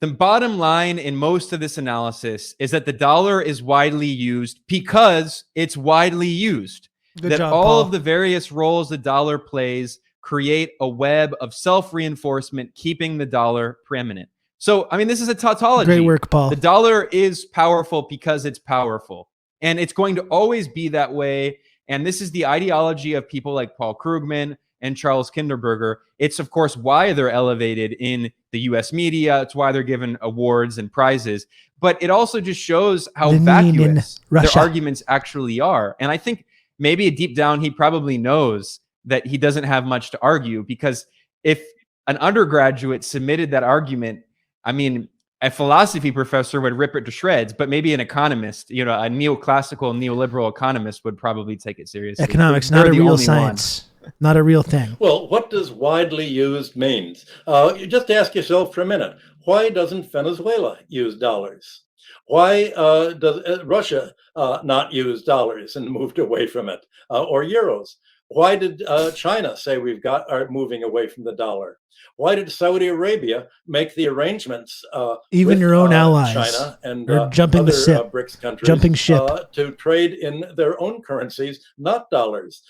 "The bottom line in most of this analysis is that the dollar is widely used because it's widely used. Good that job, all Paul. of the various roles the dollar plays create a web of self-reinforcement, keeping the dollar preeminent." So, I mean, this is a tautology. Great work, Paul. The dollar is powerful because it's powerful. And it's going to always be that way. And this is the ideology of people like Paul Krugman and Charles Kinderberger. It's, of course, why they're elevated in the US media. It's why they're given awards and prizes. But it also just shows how vacuous their arguments actually are. And I think maybe deep down, he probably knows that he doesn't have much to argue, because if an undergraduate submitted that argument, I mean, a philosophy professor would rip it to shreds, but maybe an economist, you know, a neoclassical, neoliberal economist would probably take it seriously. Economics, not a real science. Not a real thing. Well, what does widely used means? You just ask yourself for a minute, why doesn't Venezuela use dollars? Why does Russia not use dollars and moved away from it, or euros? Why did China say are moving away from the dollar? Why did Saudi Arabia make the arrangements even with your own allies China and jumping other the ship, BRICS countries jumping ship to trade in their own currencies, not dollars?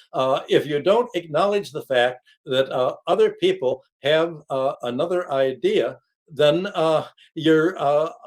If you don't acknowledge the fact that other people have another idea, then you're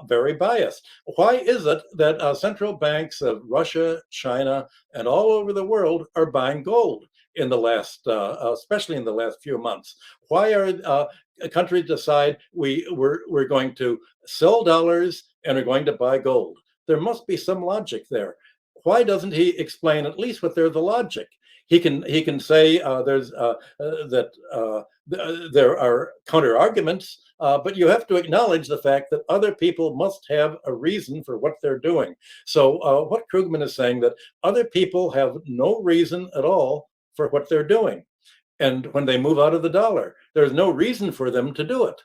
very biased. Why is it that central banks of Russia, China, and all over the world are buying gold? in the last, especially in the last few months. Why are countries decide we're going to sell dollars and are going to buy gold? There must be some logic there. Why doesn't he explain at least what they're the logic? He can say there are counter arguments, but you have to acknowledge the fact that other people must have a reason for what they're doing. So what Krugman is saying, that other people have no reason at all for what they're doing. And when they move out of the dollar, there's no reason for them to do it.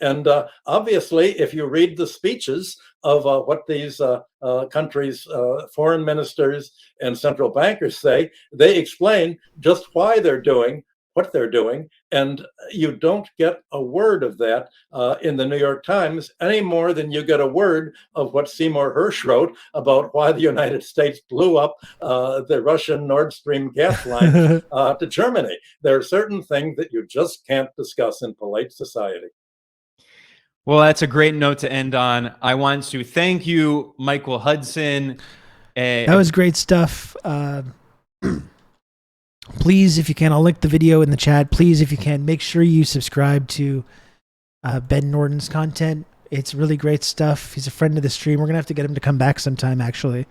And obviously, if you read the speeches of what these countries' foreign ministers and central bankers say, they explain just why they're doing what they're doing. And you don't get a word of that in the New York Times any more than you get a word of what Seymour Hersh wrote about why the United States blew up the Russian Nord Stream gas line to Germany. There are certain things that you just can't discuss in polite society. Well, that's a great note to end on. I want to thank you, Michael Hudson. That was great stuff. Please, if you can, I'll link the video in the chat. Please, if you can, make sure you subscribe to Ben Norton's content. It's really great stuff. He's a friend of the stream. We're going to have to get him to come back sometime, actually.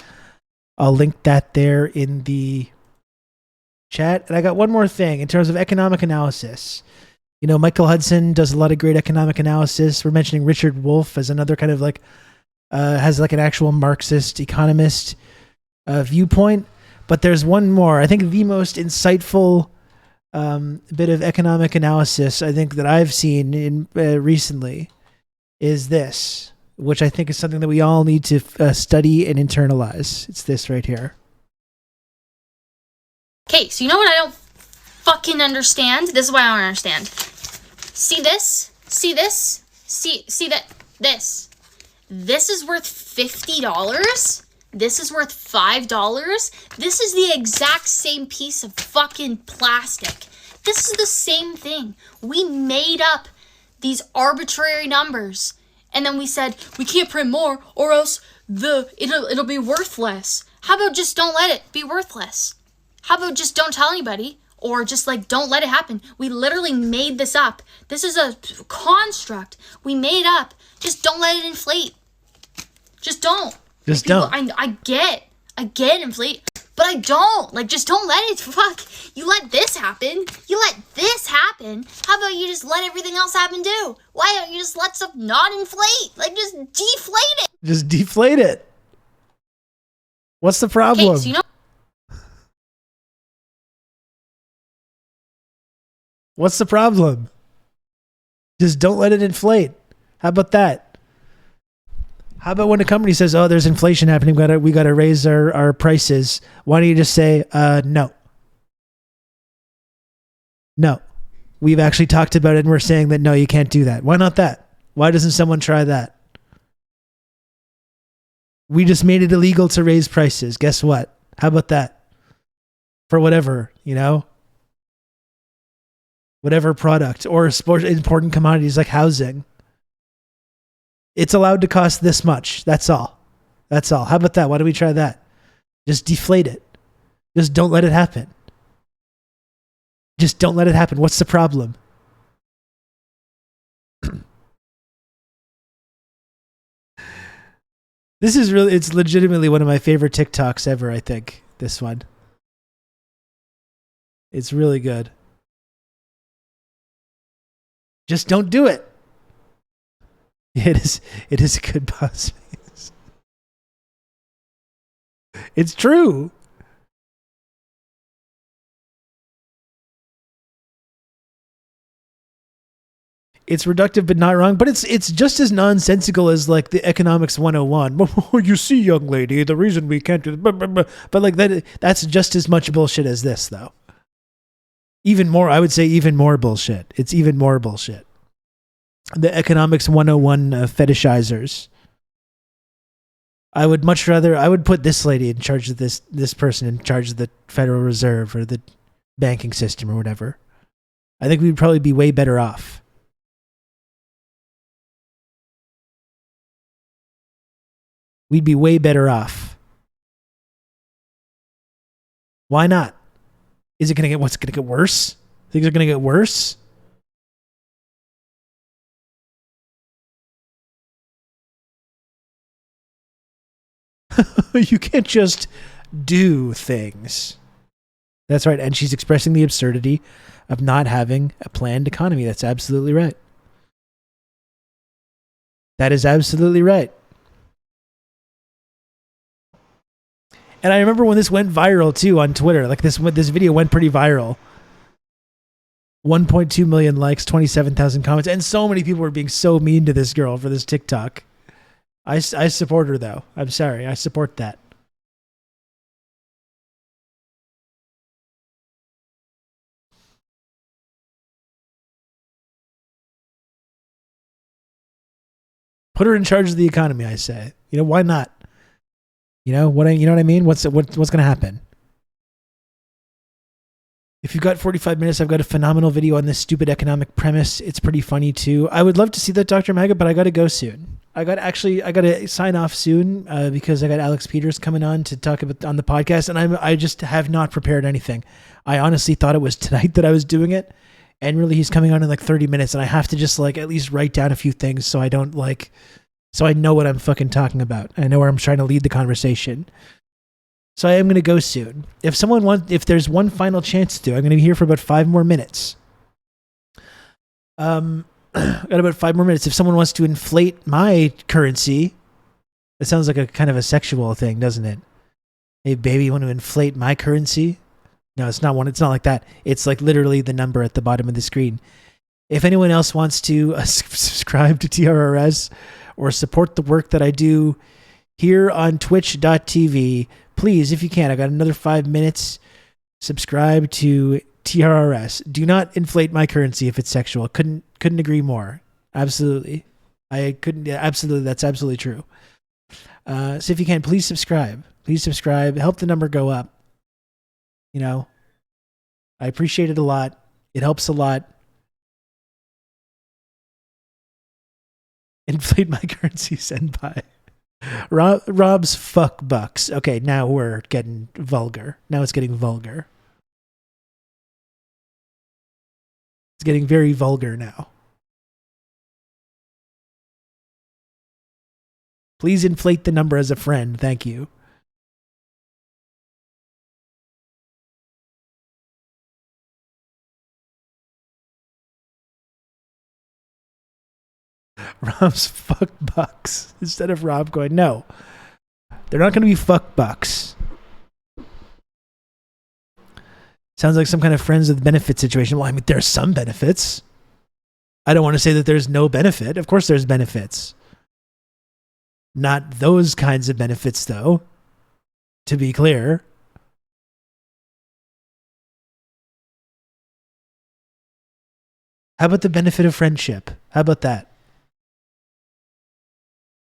I'll link that there in the chat. And I got one more thing in terms of economic analysis. You know, Michael Hudson does a lot of great economic analysis. We're mentioning Richard Wolff as another kind of like, has like an actual Marxist economist viewpoint. But there's one more. I think the most insightful bit of economic analysis I think that I've seen in recently is this, which I think is something that we all need to study and internalize. It's this right here. Okay, so you know what I don't fucking understand? This is what I don't understand. See this? See this? See that? This. This is worth $50? This is worth $5? This is the exact same piece of fucking plastic. This is the same thing. We made up these arbitrary numbers. And then we said, we can't print more or else it'll be worthless. How about just don't let it be worthless? How about just don't tell anybody? Or just like, don't let it happen. We literally made this up. This is a construct we made up. Just don't let it inflate. Just don't. Just People, don't. I get inflate, but I don't. Like, just don't let it. Fuck. You let this happen. You let this happen. How about you just let everything else happen too? Why don't you just let stuff not inflate? Like, just deflate it. Just deflate it. What's the problem? Okay, so you know. What's the problem? Just don't let it inflate. How about that? How about when a company says, oh, there's inflation happening, we gotta raise our prices. Why don't you just say, no. No. We've actually talked about it and we're saying that, no, you can't do that. Why not that? Why doesn't someone try that? We just made it illegal to raise prices. Guess what? How about that? For whatever, you know? Whatever product or important commodities like housing. It's allowed to cost this much. That's all. That's all. How about that? Why don't we try that? Just deflate it. Just don't let it happen. Just don't let it happen. What's the problem? This is really, it's legitimately one of my favorite TikToks ever, I think. This one. It's really good. Just don't do it. It is a good boss face. It's true. It's reductive but not wrong, but it's just as nonsensical as like the economics 101. You see, young lady, the reason we can't do it, but like that's just as much bullshit as this though. Even more, I would say even more bullshit. It's even more bullshit. The economics 101 fetishizers. I would much rather, I would put this lady in charge of this person in charge of the Federal Reserve or the banking system or whatever. I think we'd probably be way better off. We'd be way better off. Why not? Is it going to get, what's going to get worse? Things are going to get worse? You can't just do things. That's right. And she's expressing the absurdity of not having a planned economy. That's absolutely right. That is absolutely right. And I remember when this went viral too on Twitter. Like this video went pretty viral. 1.2 million likes, 27,000 comments, and so many people were being so mean to this girl for this TikTok. I support her though. I'm sorry. I support that. Put her in charge of the economy, I say. You know, why not? You know what I mean? What's going to happen? If you've got 45 minutes, I've got a phenomenal video on this stupid economic premise. It's pretty funny too. I would love to see that, Dr. Maga, but I got to go soon. I got to sign off soon because I got Alex Peters coming on to talk about on the podcast, and I just have not prepared anything. I honestly thought it was tonight that I was doing it, and really he's coming on in like 30 minutes, and I have to just like at least write down a few things so I don't like, so I know what I'm fucking talking about. I know where I'm trying to lead the conversation. So I am going to go soon. If there's one final chance to, I'm going to be here for about 5 more minutes. Got about 5 more minutes. If someone wants to inflate my currency, it sounds like a kind of a sexual thing, doesn't it? Hey, baby, you want to inflate my currency? No, it's not one. It's not like that. It's like literally the number at the bottom of the screen. If anyone else wants to subscribe to TRRS or support the work that I do here on twitch.tv, please, if you can, I got another 5 minutes. Subscribe to TRRS. Do not inflate my currency if it's sexual. Couldn't agree more. Absolutely. I couldn't. Yeah, absolutely. That's absolutely true. So if you can, please subscribe. Please subscribe. Help the number go up. You know, I appreciate it a lot. It helps a lot. Inflate my currency, send by. Rob's fuck bucks. Okay, now we're getting vulgar. Now it's getting vulgar. It's getting very vulgar now. Please inflate the number as a friend. Thank you. Rob's fuck bucks. Instead of Rob going, no. They're not going to be fuck bucks. Sounds like some kind of friends with benefit situation. Well, I mean, there's some benefits. I don't want to say that there's no benefit. Of course there's benefits. Not those kinds of benefits, though. To be clear. How about the benefit of friendship? How about that?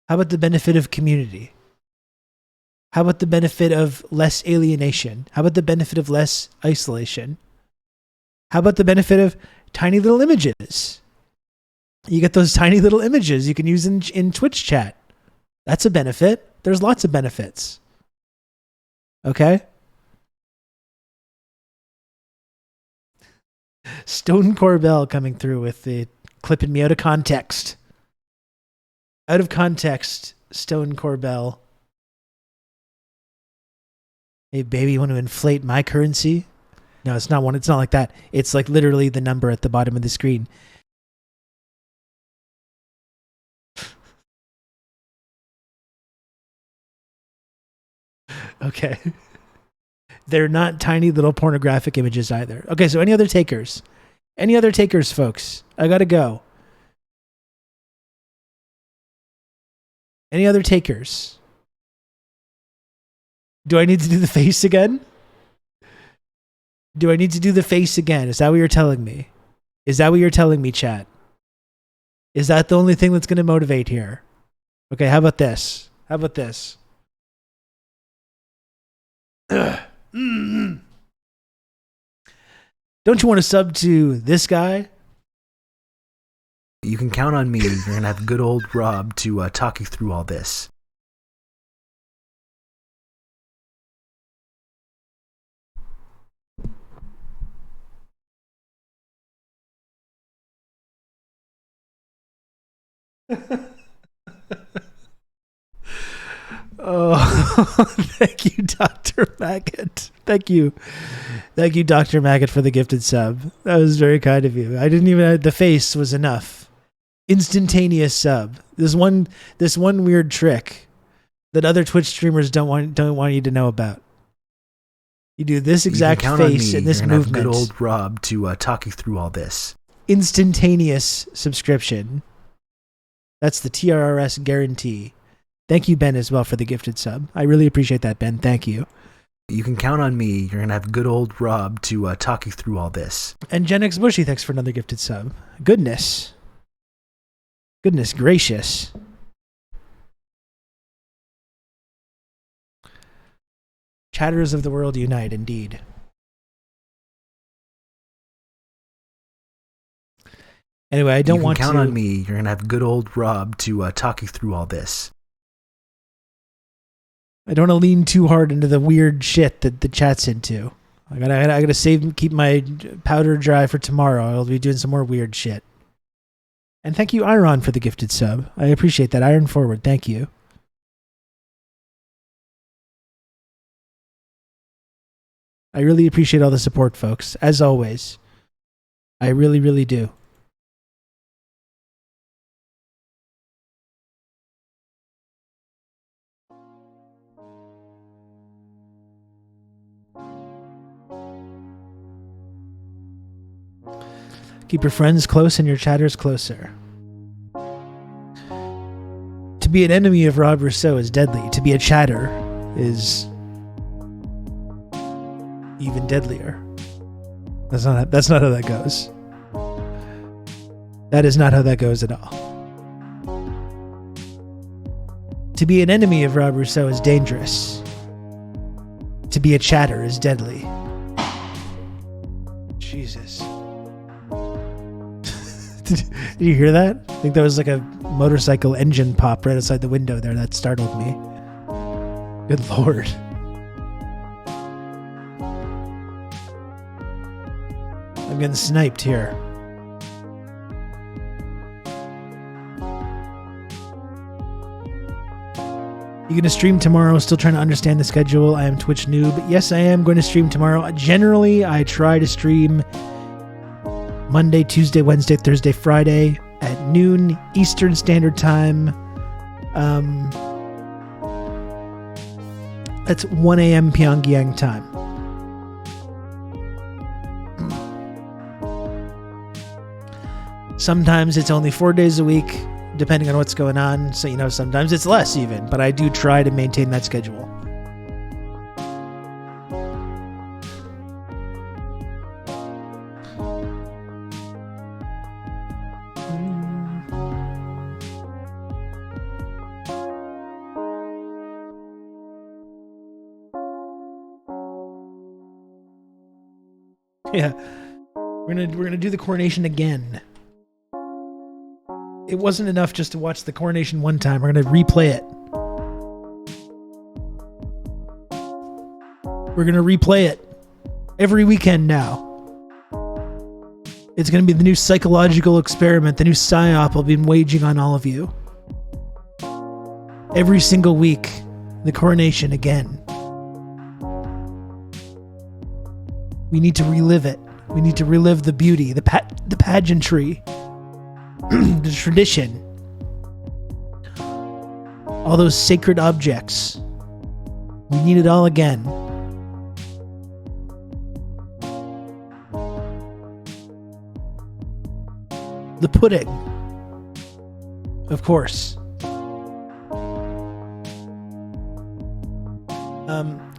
How about the benefit of community? How about the benefit of less alienation? How about the benefit of less isolation? How about the benefit of tiny little images? You get those tiny little images you can use in Twitch chat. That's a benefit. There's lots of benefits. Okay? Stone Corbell coming through with the clipping me out of context. Out of context, Stone Corbell. Hey, baby, you want to inflate my currency? No, it's not one. It's not like that. It's like literally the number at the bottom of the screen. Okay. They're not tiny little pornographic images either. Okay, so any other takers? Any other takers, folks? I gotta go. Any other takers? Do I need to do the face again? Do I need to do the face again? Is that what you're telling me? Is that what you're telling me, chat? Is that the only thing that's going to motivate here? Okay, how about this? How about this? Mm-hmm. Don't you want to sub to this guy? You can count on me. You're going to have good old Rob to talk you through all this. Oh, thank you, Dr. Maggot. Thank you, Dr. Maggot, for the gifted sub. That was very kind of you. I didn't even. The face was enough. Instantaneous sub. This one weird trick that other Twitch streamers don't want you to know about. You do this exact face and this movement. Good old Rob to talk you through all this. Instantaneous subscription. That's the TRRS guarantee. Thank you, Ben, as well, for the gifted sub. I really appreciate that, Ben. Thank you. You can count on me. You're going to have good old Rob to talk you through all this. And Gen X Bushy, thanks for another gifted sub. Goodness gracious. Chatterers of the world unite, indeed. Anyway, I don't want to... You can count on me. You're going to have good old Rob to talk you through all this. I don't want to lean too hard into the weird shit that the chat's into. I gotta keep my powder dry for tomorrow. I'll be doing some more weird shit. And thank you, Iron, for the gifted sub. I appreciate that. Iron Forward, thank you. I really appreciate all the support, folks. As always. I really, really do. Keep your friends close and your chatters closer. To be an enemy of Rob Rousseau is deadly. To be a chatter is even deadlier. That's not how that goes. That is not how that goes at all. To be an enemy of Rob Rousseau is dangerous. To be a chatter is deadly. Jesus. Did you hear that? I think that was like a motorcycle engine pop right outside the window there. That startled me. Good Lord. I'm getting sniped here. You going to stream tomorrow? Still trying to understand the schedule. I am Twitch noob. Yes, I am going to stream tomorrow. Generally, I try to stream Monday, Tuesday, Wednesday, Thursday, Friday at noon Eastern Standard Time. That's 1 a.m. Pyongyang time. Sometimes it's only 4 days a week, depending on what's going on. So, sometimes it's less even, but I do try to maintain that schedule. Yeah, we're gonna do the coronation again. It wasn't enough just to watch the coronation one time. We're gonna replay it. We're gonna replay it every weekend now. It's gonna be the new psychological experiment, the new psyop I've been waging on all of you. Every single week, the coronation again. We need to relive it. We need to relive the beauty, the pageantry, the tradition, all those sacred objects. We need it all again. The pudding, of course.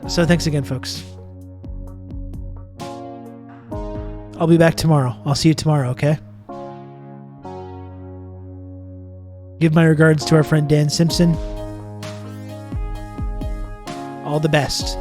So thanks again, folks. I'll be back tomorrow. I'll see you tomorrow, okay? Give my regards to our friend Dan Simpson. All the best.